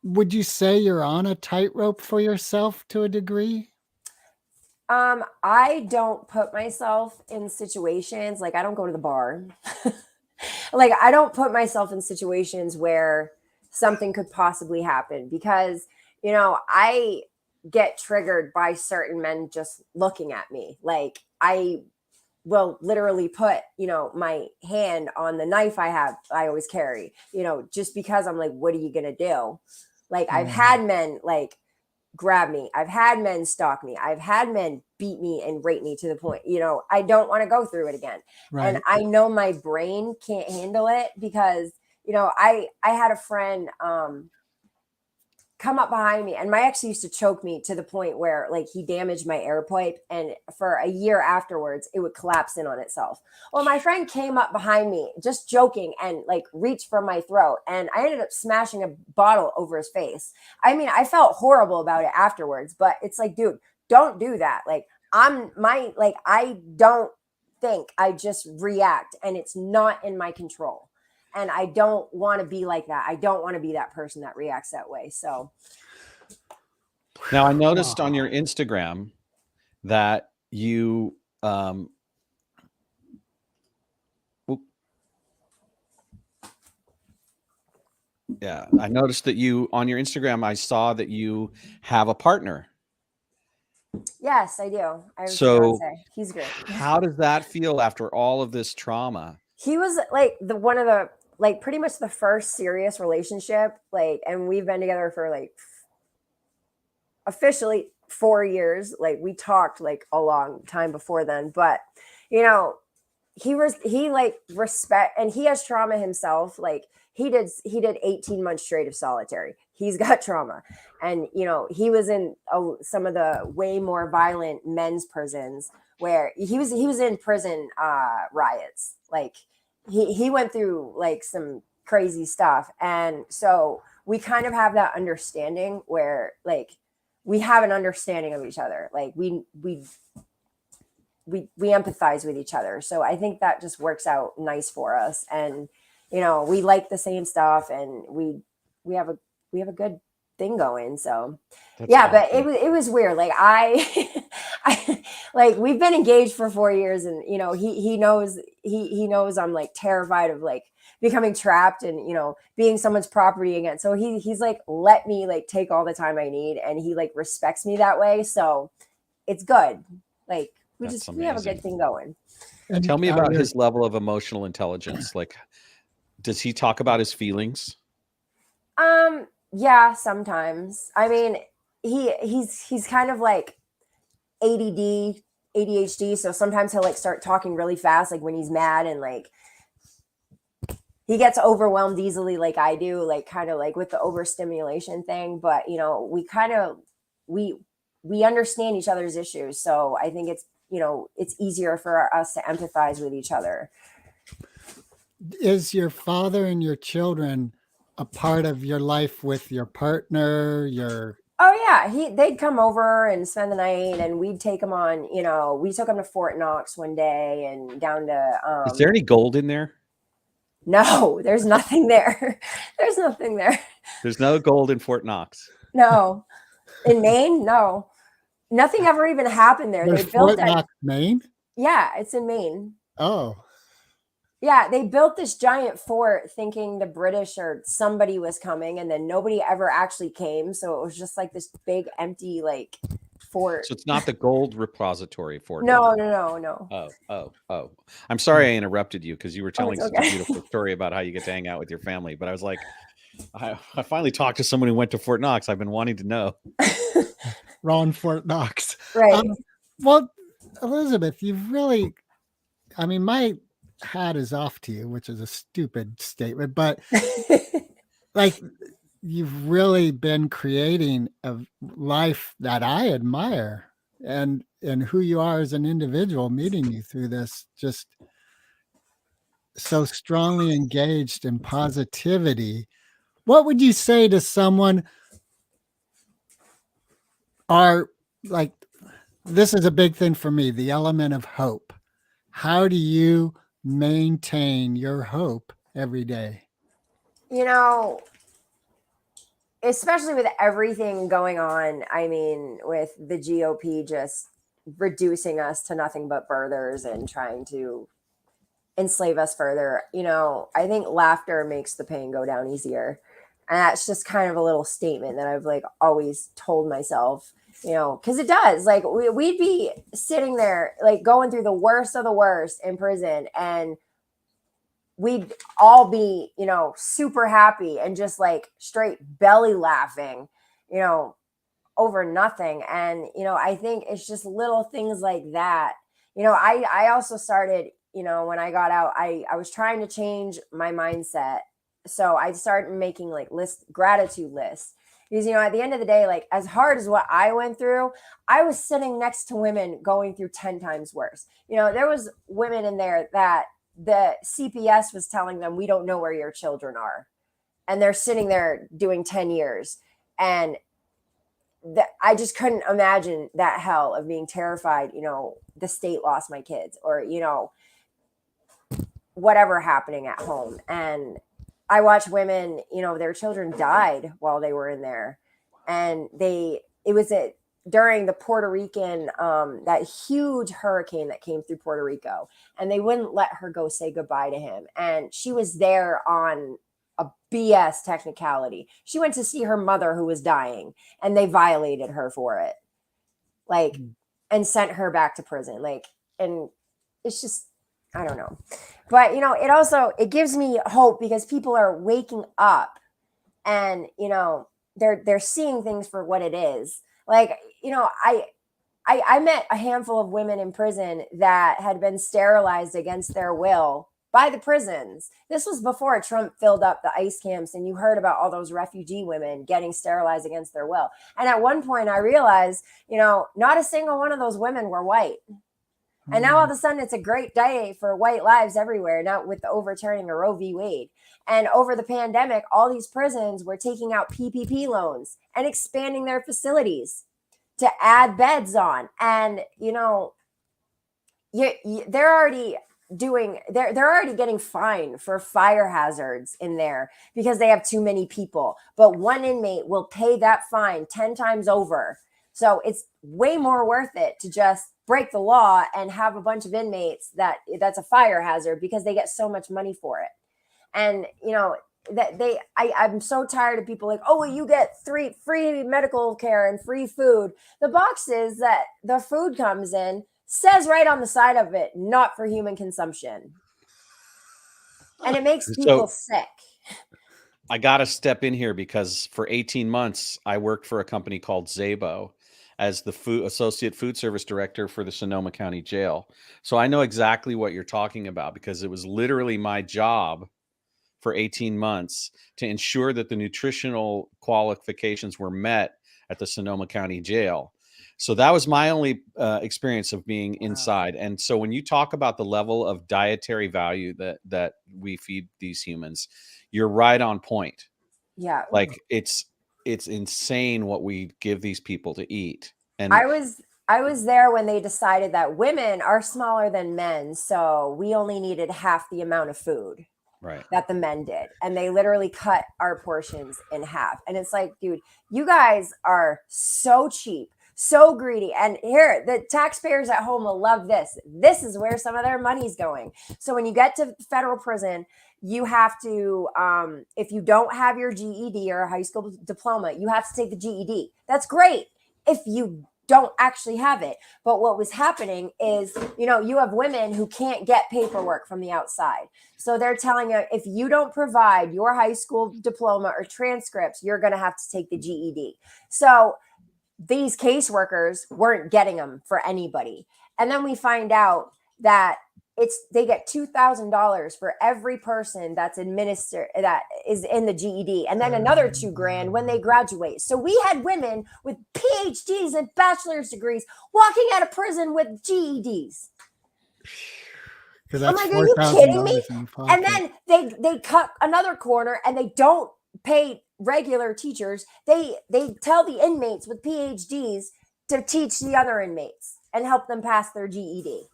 would you say you're on a tightrope for yourself to a degree? I don't put myself in situations like I don't go to the bar. Like I don't put myself in situations where something could possibly happen because, I get triggered by certain men just looking at me. Like I will literally put, my hand on the knife I always carry, just because I'm like, what are you going to do? Like I've had men like grab me. I've had men stalk me. I've had men beat me and rape me to the point, I don't want to go through it again. Right. And I know my brain can't handle it because, I had a friend, come up behind me and my ex used to choke me to the point where like he damaged my air pipe and for a year afterwards it would collapse in on itself. Well, my friend came up behind me just joking and like reached for my throat and I ended up smashing a bottle over his face. I mean, I felt horrible about it afterwards, but it's like, dude, don't do that. Like I don't think, I just react and it's not in my control. And I don't want to be like that. I don't want to be that person that reacts that way. So now I noticed on your Instagram that you yeah, I noticed that on your Instagram, I saw that you have a partner. yes, I do. So he's great. How does that feel after all of this trauma? He was like one of the like pretty much the first serious relationship, like, and we've been together for like officially 4 years. Like we talked like a long time before then, but he like respect, and he has trauma himself. Like he did 18 months straight of solitary. He's got trauma, and he was in some of the way more violent men's prisons where he was in prison riots. Like he went through like some crazy stuff, and so we kind of have that understanding where like we have an understanding of each other. Like we empathize with each other. So I think that just works out nice for us. And, you know, we like the same stuff, and we have a good thing going. So That's yeah, but awesome. it was weird. Like I like we've been engaged for 4 years, and you know, he knows I'm like terrified of like becoming trapped and, you know, being someone's property again. So he's like, let me like take all the time I need, and he like respects me that way. So it's good. Like we That's we have a amazing. good thing going. And Tell me about his level of emotional intelligence. Like, does he talk about his feelings? Yeah, sometimes. I mean, he's kind of like ADD, ADHD. So sometimes he'll like start talking really fast, like when he's mad, and like he gets overwhelmed easily, like I do, like kind of like with the overstimulation thing. But you know, we understand each other's issues, so I think it's, you know, it's easier for us to empathize with each other. Is your father and your children a part of your life with your partner, your Oh yeah, they'd come over and spend the night, and we'd take them on. You know, we took them to Fort Knox one day and down to. Is there any gold in there? No, there's nothing there. There's nothing there. There's no gold in Fort Knox. No, in Maine, no, nothing ever even happened there. there's They built Fort that. Knox, Maine? Yeah, it's in Maine. Oh, Yeah, they built this giant fort thinking the British or somebody was coming, and then nobody ever actually came. So it was just like this big empty like fort. So it's not the gold repository Fort. No. Oh. I'm sorry I interrupted you because you were Oh, telling it's such a okay. beautiful story about how you get to hang out with your family. But I was like, I finally talked to someone who went to Fort Knox. I've been wanting to know. Ron Fort Knox. Right. Well, Elizabeth, you've really, I mean, my hat is off to you, which is a stupid statement, but like you've really been creating a life that I admire, and who you are as an individual, meeting you through this, just so strongly engaged in positivity. What would you say to someone, are like, this is a big thing for me, the element of hope. How do you maintain your hope every day? You know, especially with everything going on, I mean, with the GOP just reducing us to nothing but birthers and trying to enslave us further, you know, I think laughter makes the pain go down easier. And that's just kind of a little statement that I've like always told myself, you know, because it does. Like we'd be sitting there like going through the worst of the worst in prison, and we'd all be, you know, super happy and just like straight belly laughing, you know, over nothing. And, you know, I think it's just little things like that. You know, I also started, you know, when I got out, I was trying to change my mindset. So I started making like gratitude lists. Because, you know, at the end of the day, like as hard as what I went through, I was sitting next to women going through 10 times worse. You know, there was women in there that the CPS was telling them, we don't know where your children are. And they're sitting there doing 10 years. And I just couldn't imagine that hell of being terrified, you know, the state lost my kids, or, you know, whatever happening at home. And I watched women, you know, their children died while they were in there. And it was during the Puerto Rican, that huge hurricane that came through Puerto Rico, and they wouldn't let her go say goodbye to him. And she was there on a BS technicality. She went to see her mother who was dying, and they violated her for it, like, and sent her back to prison. Like, and it's just, I don't know. But, you know, it gives me hope because people are waking up, and, you know, they're seeing things for what it is. Like, you know, I met a handful of women in prison that had been sterilized against their will by the prisons. This was before Trump filled up the ICE camps, and you heard about all those refugee women getting sterilized against their will. And at one point I realized, you know, not a single one of those women were white. And now all of a sudden it's a great day for white lives everywhere, not with the overturning of Roe v. Wade. And over the pandemic, all these prisons were taking out PPP loans and expanding their facilities to add beds on. And, they're already they're already getting fined for fire hazards in there because they have too many people. But one inmate will pay that fine 10 times over. So it's way more worth it to just break the law and have a bunch of inmates that's a fire hazard because they get so much money for it. And I'm so tired of people like, oh, well, you get free medical care and free food. The boxes that the food comes in says right on the side of it, not for human consumption. And it makes people sick. I got to step in here because for 18 months, I worked for a company called Zabo as the associate food service director for the Sonoma County Jail. So I know exactly what you're talking about because it was literally my job for 18 months to ensure that the nutritional qualifications were met at the Sonoma County Jail. So that was my only experience of being inside. And so when you talk about the level of dietary value that we feed these humans, you're right on point. Yeah. Like it's insane what we give these people to eat. And I was there when they decided that women are smaller than men. So we only needed half the amount of food that the men did. And they literally cut our portions in half. And it's like, dude, you guys are so cheap, so greedy. And here, the taxpayers at home will love this. This is where some of their money's going. So when you get to federal prison, you have to, if you don't have your GED or a high school diploma, you have to take the GED. That's great if you don't actually have it. But what was happening is, you have women who can't get paperwork from the outside. So they're telling you, if you don't provide your high school diploma or transcripts, you're going to have to take the GED. So these caseworkers weren't getting them for anybody. And then we find out that they get $2,000 for every person that is in the GED, and then another $2,000 when they graduate. So we had women with PhDs and bachelor's degrees walking out of prison with GEDs. I'm like, are you kidding me? And then they cut another corner and they don't pay regular teachers. They tell the inmates with PhDs to teach the other inmates and help them pass their GED.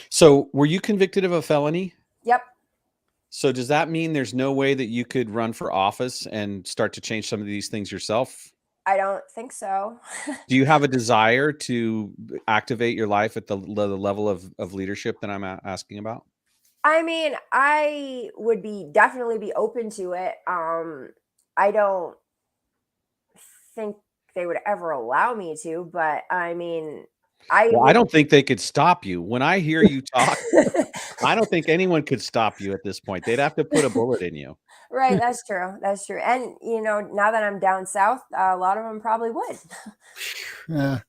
So were you convicted of a felony? Yep. So does that mean there's no way that you could run for office and start to change some of these things yourself? I don't think so. Do you have a desire to activate your life at the level of leadership that I'm asking about? I mean, I would definitely be open to it. I don't think they would ever allow me to, but I mean, I don't think they could stop you. When I hear you talk, I don't think anyone could stop you at this point. They'd have to put a bullet in you. Right. That's true. That's true. And, now that I'm down south, a lot of them probably would. Yeah.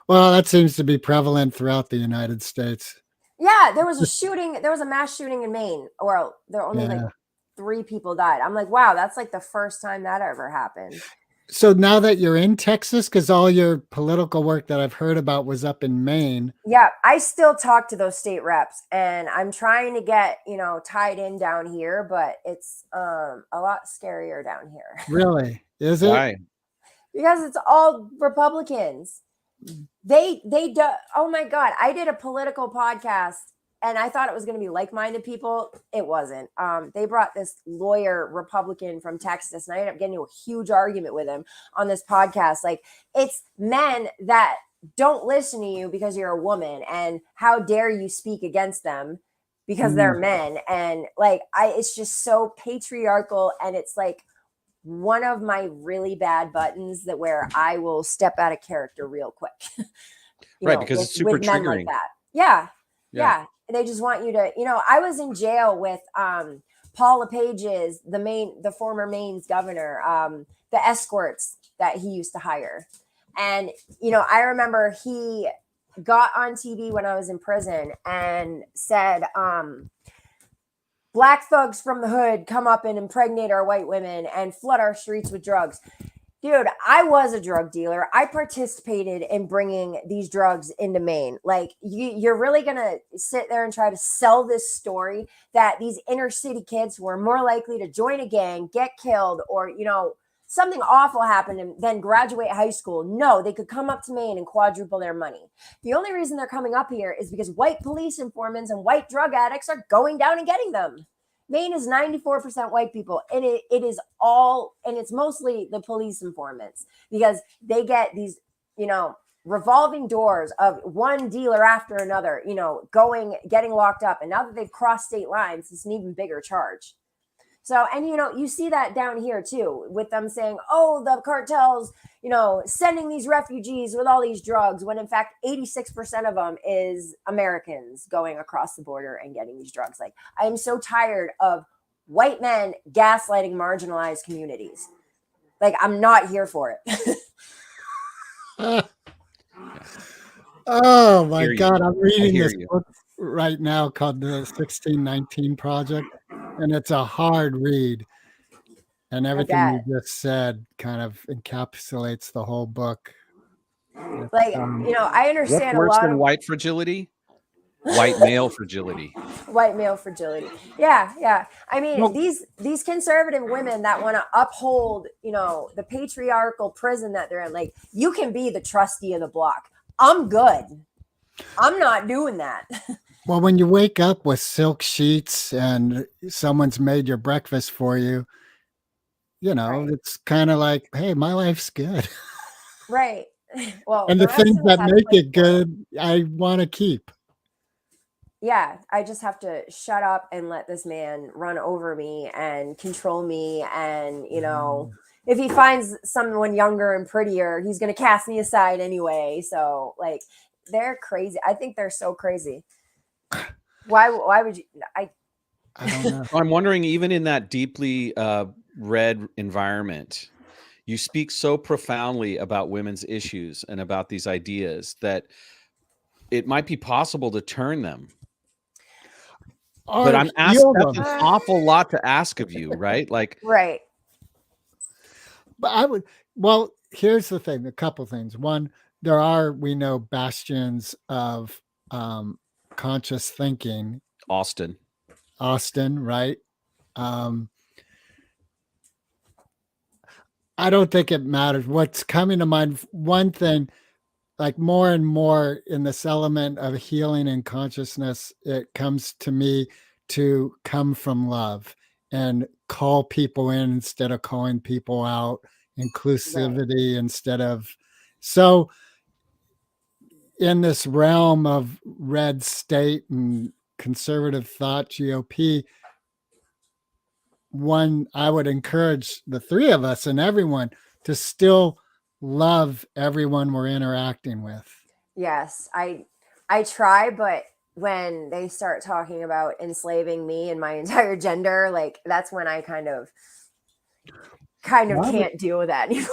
Well, that seems to be prevalent throughout the United States. Yeah. There was a mass shooting in Maine, or there were only like 3 people died. I'm like, wow, that's like the first time that ever happened. So now that you're in Texas, because all your political work that I've heard about was up in Maine. Yeah, I still talk to those state reps, and I'm trying to get, tied in down here, but it's a lot scarier down here. Really? Is it? Why? Because it's all Republicans. They do. Oh my God. I did a political podcast and I thought it was going to be like-minded people. It wasn't. They brought this lawyer Republican from Texas, and I ended up getting into a huge argument with him on this podcast. Like, it's men that don't listen to you because you're a woman, and how dare you speak against them because they're men. And like, it's just so patriarchal, and it's like one of my really bad buttons where I will step out of character real quick. Because it's super triggering. Like that. Yeah. They just want you to, I was in jail with Paul LePage's, the former Maine's governor, the escorts that he used to hire. And, I remember he got on TV when I was in prison and said, black thugs from the hood come up and impregnate our white women and flood our streets with drugs. Dude, I was a drug dealer. I participated in bringing these drugs into Maine. Like, you're really going to sit there and try to sell this story that these inner city kids who are more likely to join a gang, get killed, or, something awful happened and then graduate high school. No, they could come up to Maine and quadruple their money. The only reason they're coming up here is because white police informants and white drug addicts are going down and getting them. Maine is 94% white people, and it is all, and it's mostly the police informants, because they get these, revolving doors of one dealer after another, getting locked up. And now that they've crossed state lines, it's an even bigger charge. So, and you see that down here too, with them saying, oh, the cartels, sending these refugees with all these drugs, when in fact 86% of them is Americans going across the border and getting these drugs. Like, I am so tired of white men gaslighting marginalized communities. Like, I'm not here for it. Oh my God, I'm reading hear this you. book right now called the 1619 Project, and it's a hard read. And everything you just said kind of encapsulates the whole book. Like, I understand What's worse a lot than of white fragility? White male fragility. white male fragility. Yeah. I mean, Well- these conservative women that want to uphold, the patriarchal prison that they're in, like, you can be the trustee of the block. I'm good. I'm not doing that. Well, when you wake up with silk sheets and someone's made your breakfast for you, Right. it's kind of like, hey, my life's good. Right. Well, And the rest things of us that have to make play it for good, I want to keep. Yeah, I just have to shut up and let this man run over me and control me. And, if he finds someone younger and prettier, he's going to cast me aside anyway. So, like, they're crazy. I think they're so crazy. Why would you? I don't know. I'm wondering, even in that deeply red environment, you speak so profoundly about women's issues and about these ideas that it might be possible to turn them. But I'm asking, that's an awful lot to ask of you, right? Like, right. But here's the thing, a couple things. One, we know bastions of conscious thinking. Austin, right? I don't think it matters. What's coming to mind, one thing, like more and more in this element of healing and consciousness, it comes to me to come from love and call people in instead of calling people out, inclusivity instead of. So in this realm of red state and conservative thought, GOP, I would encourage the three of us and everyone to still love everyone we're interacting with. Yes, I try, but when they start talking about enslaving me and my entire gender, like, that's when I kind of can't deal with that anymore.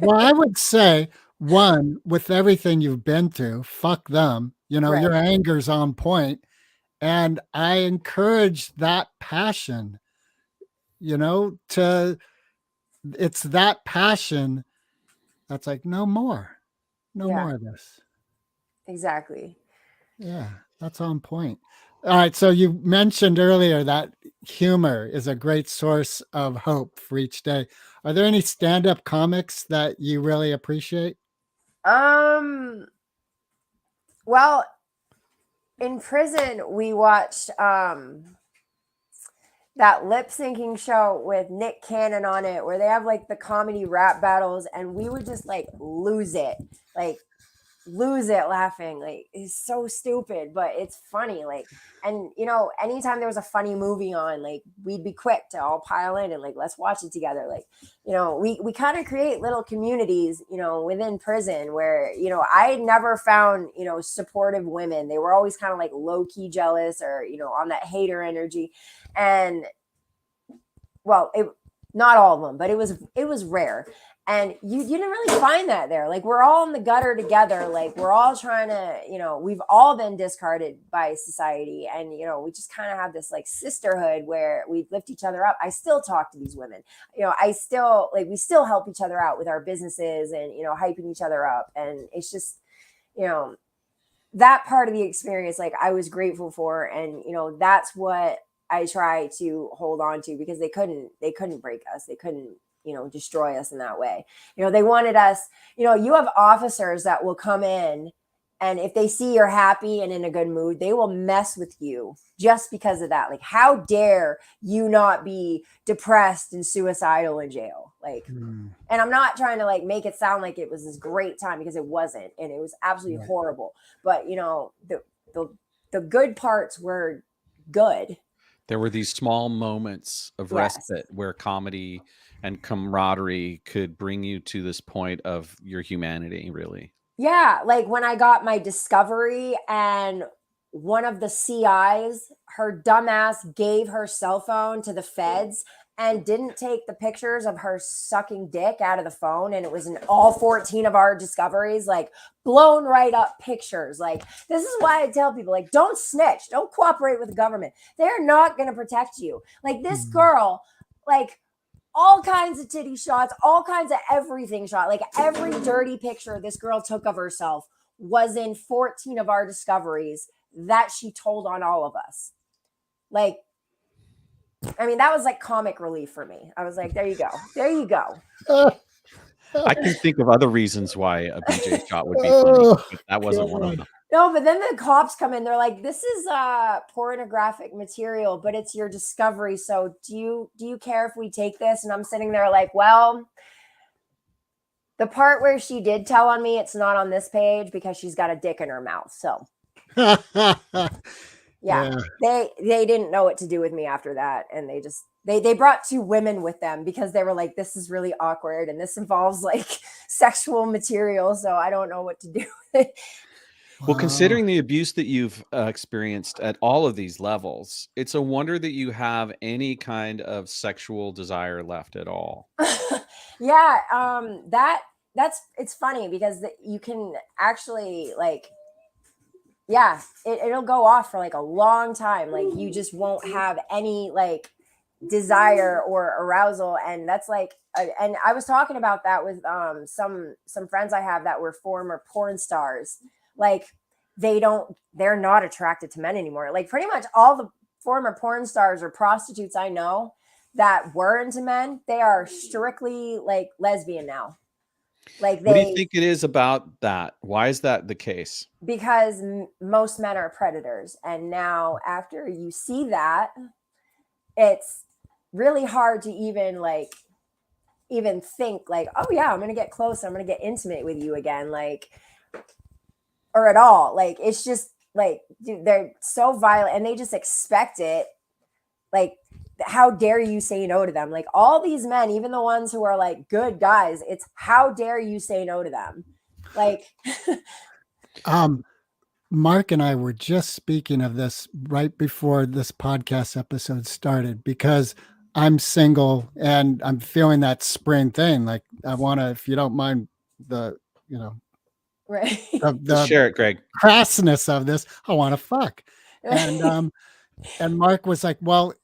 Well, I would say, one, with everything you've been through, fuck them. Your anger's on point, and I encourage that passion. It's that passion that's like, no more of this. Exactly. Yeah, that's on point. All right, so you mentioned earlier that humor is a great source of hope for each day. Are there any stand-up comics that you really appreciate? Well, in prison we watched that lip syncing show with Nick Cannon on it, where they have like the comedy rap battles, and we would just like lose it laughing. Like, it's so stupid, but it's funny. Like, and anytime there was a funny movie on, like, we'd be quick to all pile in and like, let's watch it together. Like, we kind of create little communities, within prison where, I never found, supportive women. They were always kind of like low key jealous or, on that hater energy. And well, not all of them, but it was rare. And you didn't really find that there. Like, we're all in the gutter together. Like, we're all trying to, we've all been discarded by society. And, we just kind of have this like sisterhood where we lift each other up. I still talk to these women. We still help each other out with our businesses and, hyping each other up. And it's just, that part of the experience, like, I was grateful for. And, that's what I try to hold on to, because they couldn't break us. They couldn't, destroy us in that way. They wanted us, you have officers that will come in, and if they see you're happy and in a good mood, they will mess with you just because of that. Like, how dare you not be depressed and suicidal in jail? Like, and I'm not trying to like make it sound like it was this great time, because it wasn't, and it was absolutely horrible. But the good parts were good. There were these small moments of respite where comedy and camaraderie could bring you to this point of your humanity, really. Yeah, like when I got my discovery, and one of the CIs, her dumbass gave her cell phone to the feds and didn't take the pictures of her sucking dick out of the phone. And it was in all 14 of our discoveries, like blown right up pictures. Like, this is why I tell people, like, don't snitch, don't cooperate with the government. They're not going to protect you. Like, this girl, like, all kinds of titty shots, all kinds of everything shot. Like, every dirty picture this girl took of herself was in 14 of our discoveries that she told on all of us. Like, I mean, that was like comic relief for me. I was like, there you go. There you go. I can think of other reasons why a BJ shot would be funny, but that wasn't one of them. No, but then the cops come in. They're like, this is pornographic material, but it's your discovery. So do you care if we take this? And I'm sitting there like, well, the part where she did tell on me, it's not on this page because she's got a dick in her mouth. So yeah. They didn't know what to do with me after that. And they brought two women with them because they were like, this is really awkward. And this involves like sexual material. So I don't know what to do. Well, considering the abuse that you've experienced at all of these levels, it's a wonder that you have any kind of sexual desire left at all. Yeah, it's funny because you can actually like, yeah, it'll go off for like a long time. Like, you just won't have any like desire or arousal, and that's like, and I was talking about that with some friends I have that were former porn stars. Like, they're not attracted to men anymore. Like, pretty much all the former porn stars or prostitutes I know that were into men, they are strictly like lesbian now. Like, what do you think it is about that? Why is that the case? Because most men are predators. And now after you see that, it's really hard to even think like, oh yeah, I'm going to get close. I'm going to get intimate with you again. Like, or at all. Like, it's just like, dude, they're so violent and they just expect it. Like, how dare you say no to them? Like, all these men, even the ones who are like good guys, it's how dare you say no to them? Like, Mark and I were just speaking of this right before this podcast episode started, because I'm single and I'm feeling that spring thing. Like, I want to, if you don't mind the, right. the share it, Greg. Crassness of this, I want to fuck. And Mark was like, well,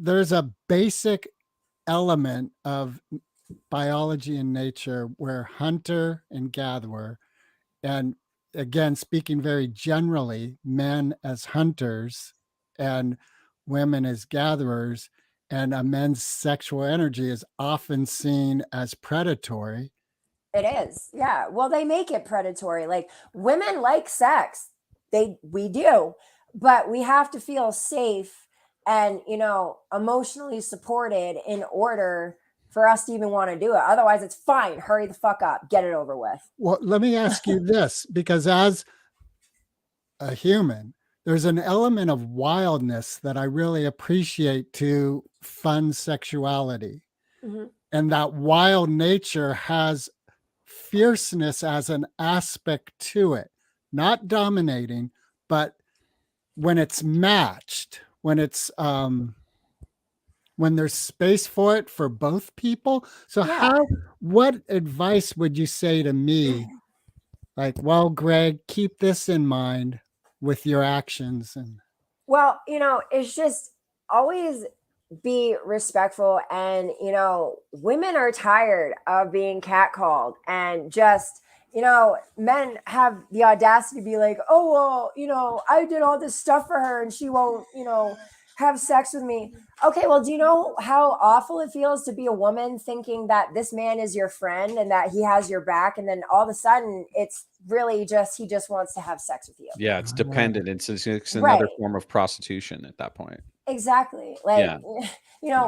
there's a basic element of biology and nature where hunter and gatherer, and again, speaking very generally, men as hunters and women as gatherers, and a man's sexual energy is often seen as predatory. It is. Yeah. Well, they make it predatory. Like, women like sex. We do, but we have to feel safe and, emotionally supported in order for us to even want to do it. Otherwise, it's fine. Hurry the fuck up. Get it over with. Well, let me ask you this, because as a human, there's an element of wildness that I really appreciate to fun sexuality. Mm-hmm. And that wild nature has fierceness as an aspect to it, not dominating, but when it's matched, when it's when there's space for it for both people. So Yeah. what advice would you say to me? Like, well, Greg, keep this in mind with your actions. And Well, it's just always be respectful. And, women are tired of being catcalled, and just, men have the audacity to be like, oh, well, I did all this stuff for her and she won't, have sex with me. Okay, well, do you know how awful it feels to be a woman thinking that this man is your friend and that he has your back, and then all of a sudden it's really just he just wants to have sex with you? Yeah, it's dependent. It's another Right. form of prostitution at that point. Exactly. Like,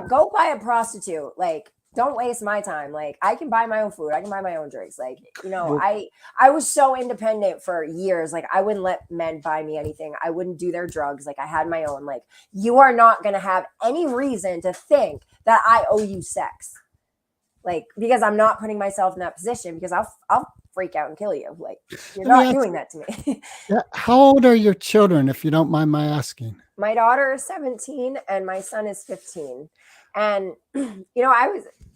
go buy a prostitute. Like, don't waste my time. Like, I can buy my own food. I can buy my own drinks. Like, I was so independent for years. Like, I wouldn't let men buy me anything. I wouldn't do their drugs. Like, I had my own. Like, you are not going to have any reason to think that I owe you sex. Like, because I'm not putting myself in that position, because I'll freak out and kill you. Like, you're not doing that to me. yeah, how old are your children, if you don't mind my asking? My daughter is 17 and my son is 15. And,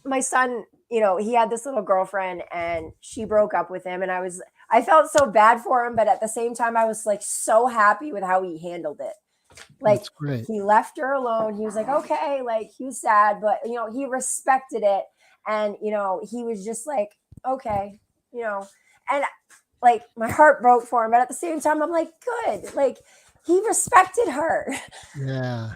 my son, he had this little girlfriend and she broke up with him. And I felt so bad for him. But at the same time, I was like so happy with how he handled it. Like, That's great. He left her alone. He was like, okay, like, he was sad, but, he respected it. And, he was just like, okay, and like my heart broke for him. But at the same time, I'm like, good. Like, he respected her. Yeah.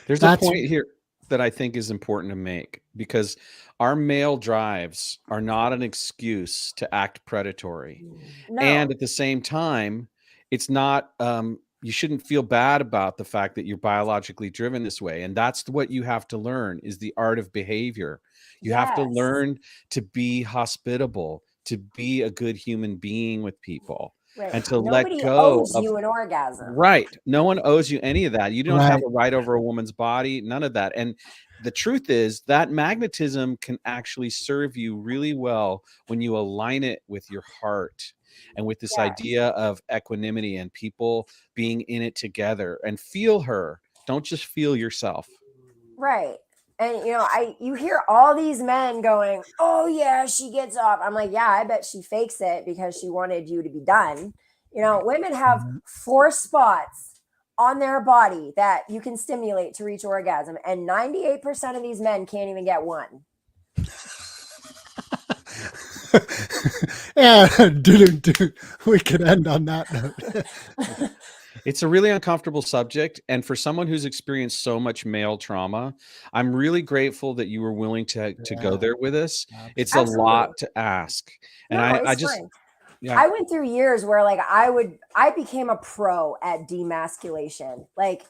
There's a point here that I think is important to make, because our male drives are not an excuse to act predatory. No. And at the same time, it's not, you shouldn't feel bad about the fact that you're biologically driven this way. And that's what you have to learn, is the art of behavior. You have to learn to be hospitable, to be a good human being with people. Right. And to Nobody let go owes you an orgasm. Right. No one owes you any of that. You don't have a right over a woman's body, none of that. And the truth is that magnetism can actually serve you really well when you align it with your heart and with this idea of equanimity and people being in it together. And feel her. Don't just feel yourself. Right. And, you hear all these men going, oh, yeah, she gets off. I'm like, yeah, I bet she fakes it because she wanted you to be done. Women have 4 spots on their body that you can stimulate to reach orgasm. And 98% of these men can't even get one. Yeah, we could end on that note. It's a really uncomfortable subject. And for someone who's experienced so much male trauma, I'm really grateful that you were willing to go there with us. It's a lot to ask. And I just, I went through years where like I became a pro at demasculation. Like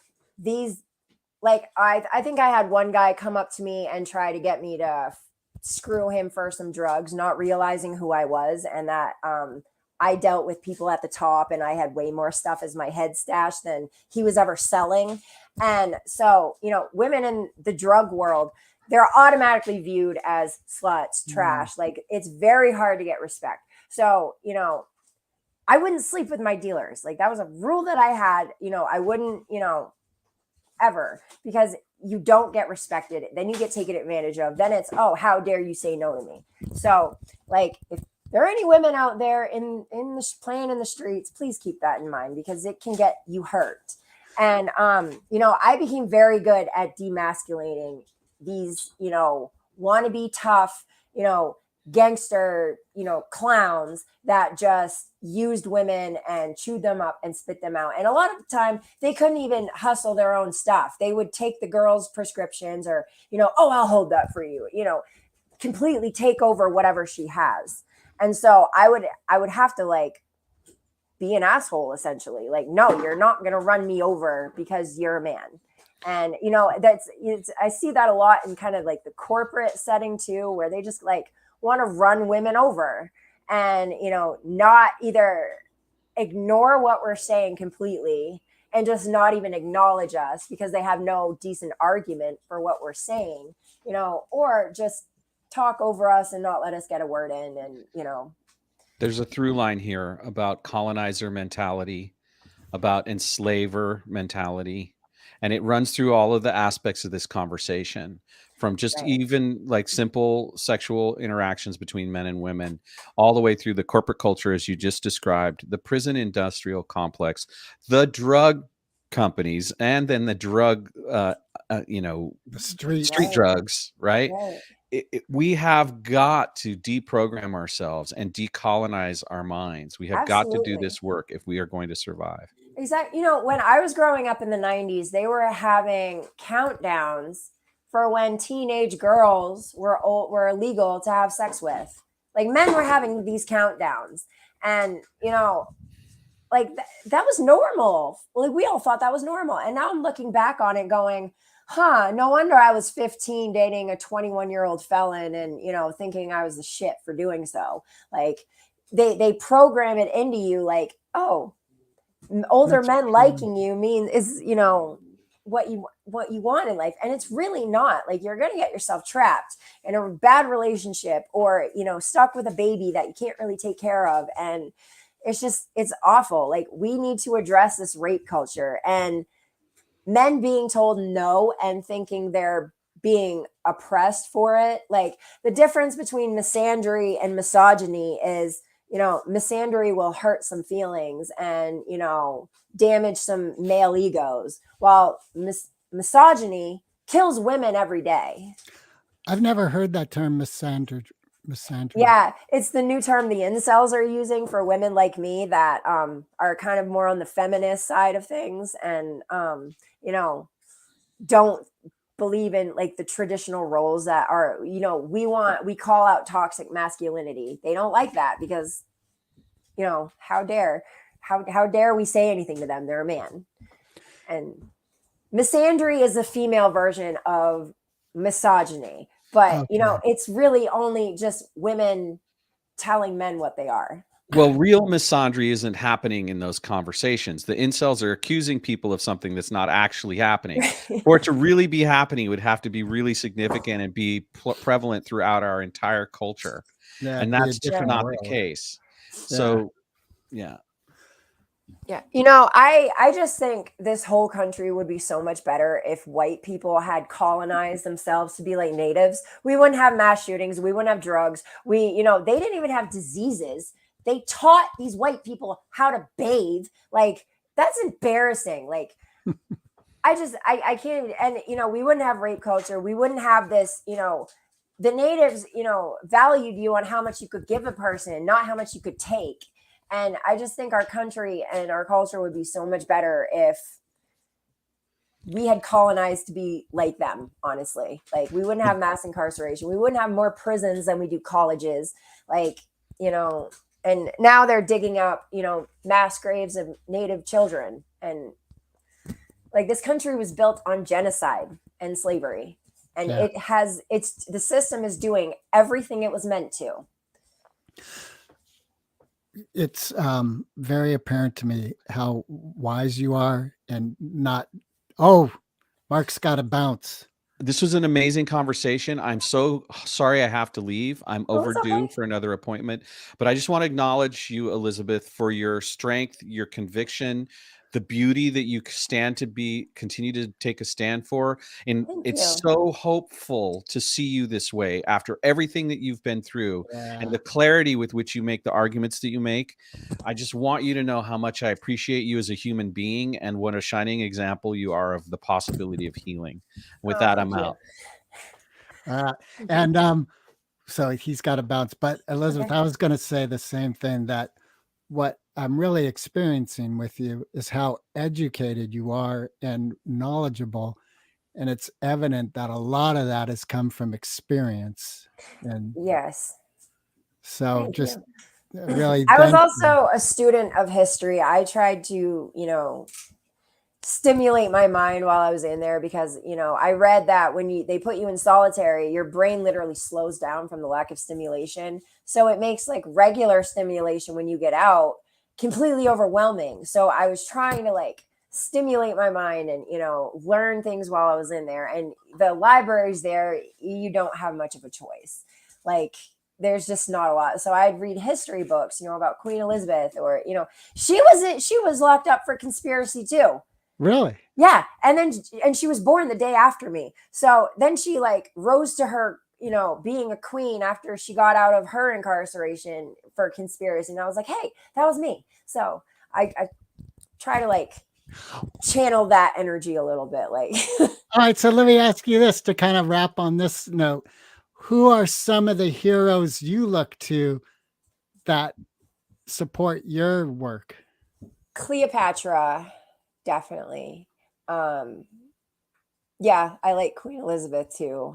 I think I had one guy come up to me and try to get me to screw him for some drugs, not realizing who I was, and that, I dealt with people at the top and I had way more stuff as my head stash than he was ever selling. And so, women in the drug world, they're automatically viewed as sluts, trash. Like, it's very hard to get respect. So, I wouldn't sleep with my dealers. Like, that was a rule that I had. I wouldn't, ever, because you don't get respected. Then you get taken advantage of. Then it's, oh, how dare you say no to me? So, like, if there are any women out there playing in the streets, please keep that in mind, because it can get you hurt. And, I became very good at demasculating these, wannabe tough, gangster, clowns that just used women and chewed them up and spit them out. And a lot of the time they couldn't even hustle their own stuff. They would take the girl's prescriptions, or, oh, I'll hold that for you, completely take over whatever she has. And so I would have to like be an asshole, essentially. Like, no, you're not going to run me over because you're a man. And, I see that a lot in kind of like the corporate setting too, where they just like want to run women over and, not either ignore what we're saying completely and just not even acknowledge us because they have no decent argument for what we're saying, or just talk over us and not let us get a word in. And, there's a through line here about colonizer mentality, about enslaver mentality, And it runs through all of the aspects of this conversation, from just Right. even like simple sexual interactions between men and women, all the way through the corporate culture, as you just described, the prison industrial complex, the drug companies, and then the drug, The street streets. Right. drugs, right? Right. We have got to deprogram ourselves and decolonize our minds. We have got to do Absolutely. this work if we are going to survive. Exactly. You know, when I was growing up in the 90s, they were having countdowns for when teenage girls were illegal to have sex with. Like men were having these countdowns. And, you know, like that was normal. Like we all thought that was normal. And now I'm looking back on it going, no wonder I was 15 dating a 21-year-old felon and, you know, thinking I was the shit for doing so. Like they program it into you like, oh, older That's men true. liking you is, you know, what you want in life. And it's really not. Like you're going to get yourself trapped in a bad relationship or, you know, stuck with a baby that you can't really take care of. And it's awful. Like we need to address this rape culture and men being told no and thinking they're being oppressed for it. Like the difference between misandry and misogyny is, you know, misandry will hurt some feelings and, you know, damage some male egos, while misogyny kills women every day. I've never heard that term misandry. Yeah, it's the new term the incels are using for women like me that are kind of more on the feminist side of things and you know, don't believe in like the traditional roles that are, you know, we call out toxic masculinity. They don't like that because, you know, how dare we say anything to them? They're a man. And misandry is a female version of misogyny, but you know, it's really only just women telling men what they are. Well, real misandry isn't happening in those conversations. The incels are accusing people of something that's not actually happening. For it to really be happening, it would have to be really significant and be prevalent throughout our entire culture. Yeah, And it'd be a that's just different not world. the case. Yeah. So, yeah. Yeah. You know, I just think this whole country would be so much better if white people had colonized themselves to be like natives. We wouldn't have mass shootings. We wouldn't have drugs. You know, they didn't even have diseases. They taught these white people how to bathe. Like, that's embarrassing. Like, I can't even, and, you know, we wouldn't have rape culture. We wouldn't have this, you know, the natives, you know, valued you on how much you could give a person, not how much you could take. And I just think our country and our culture would be so much better if we had colonized to be like them, honestly. Like we wouldn't have mass incarceration. We wouldn't have more prisons than we do colleges. Like, you know, and now they're digging up, you know, mass graves of native children. And like this country was built on genocide and slavery. And the system is doing everything it was meant to. It's very apparent to me how wise you are and not, Mark's got to bounce. This was an amazing conversation. I'm so sorry I have to leave. I'm overdue okay. for another appointment, but I just want to acknowledge you, Elizabeth, for your strength, your conviction, the beauty that you continue to take a stand for. And it's so hopeful to see you this way after everything that you've been through and the clarity with which you make the arguments that you make. I just want you to know how much I appreciate you as a human being and what a shining example you are of the possibility of healing. With that, I'm out. And so he's got to bounce. But Elizabeth, I was going to say the same thing, that what I'm really experiencing with you is how educated you are and knowledgeable. And it's evident that a lot of that has come from experience. And yes. So really, I was also a student of history. I tried to, you know, stimulate my mind while I was in there because, you know, I read that when they put you in solitary, your brain literally slows down from the lack of stimulation. So it makes like regular stimulation when you get out completely overwhelming. So I was trying to like stimulate my mind and, you know, learn things while I was in there. And the libraries there, you don't have much of a choice. Like, there's just not a lot. So I'd read history books, you know, about Queen Elizabeth, or, you know, she was locked up for conspiracy too. Really? Yeah. And she was born the day after me. So then she like rose to her, being a queen after she got out of her incarceration for conspiracy. And I was like, hey, that was me. So I try to like channel that energy a little bit. Like, All right, so let me ask you this to kind of wrap on this note. Who are some of the heroes you look to that support your work? Cleopatra, definitely. Yeah, I like Queen Elizabeth too.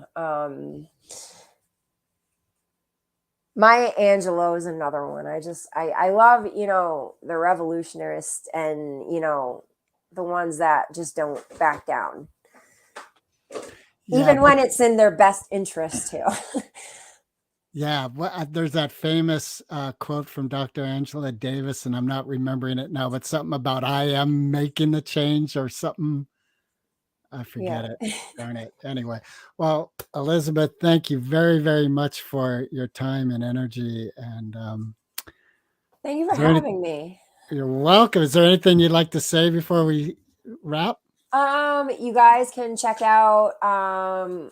Maya Angelou is another one. I love, the revolutionists and, the ones that just don't back down. Yeah, Even when it's in their best interest too. yeah. There's that famous quote from Dr. Angela Davis, and I'm not remembering it now, but something about I am making the change or something. I forget Yeah. it. Darn it. Anyway, well, Elizabeth, thank you very, very much for your time and energy. And Thank you for is there any, having me. you're welcome. Is there anything you'd like to say before we wrap? You guys can check out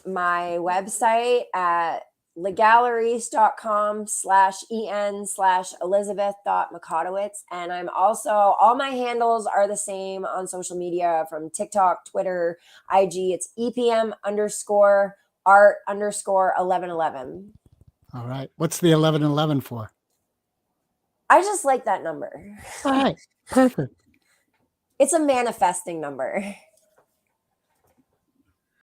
my website at legalleries.com/en/elizabeth.mikotowicz. And I'm also, all my handles are the same on social media, from TikTok, Twitter, IG. It's EPM_art_1111. All right. What's the 1111 for? I just like that number. All right. Perfect. It's a manifesting number.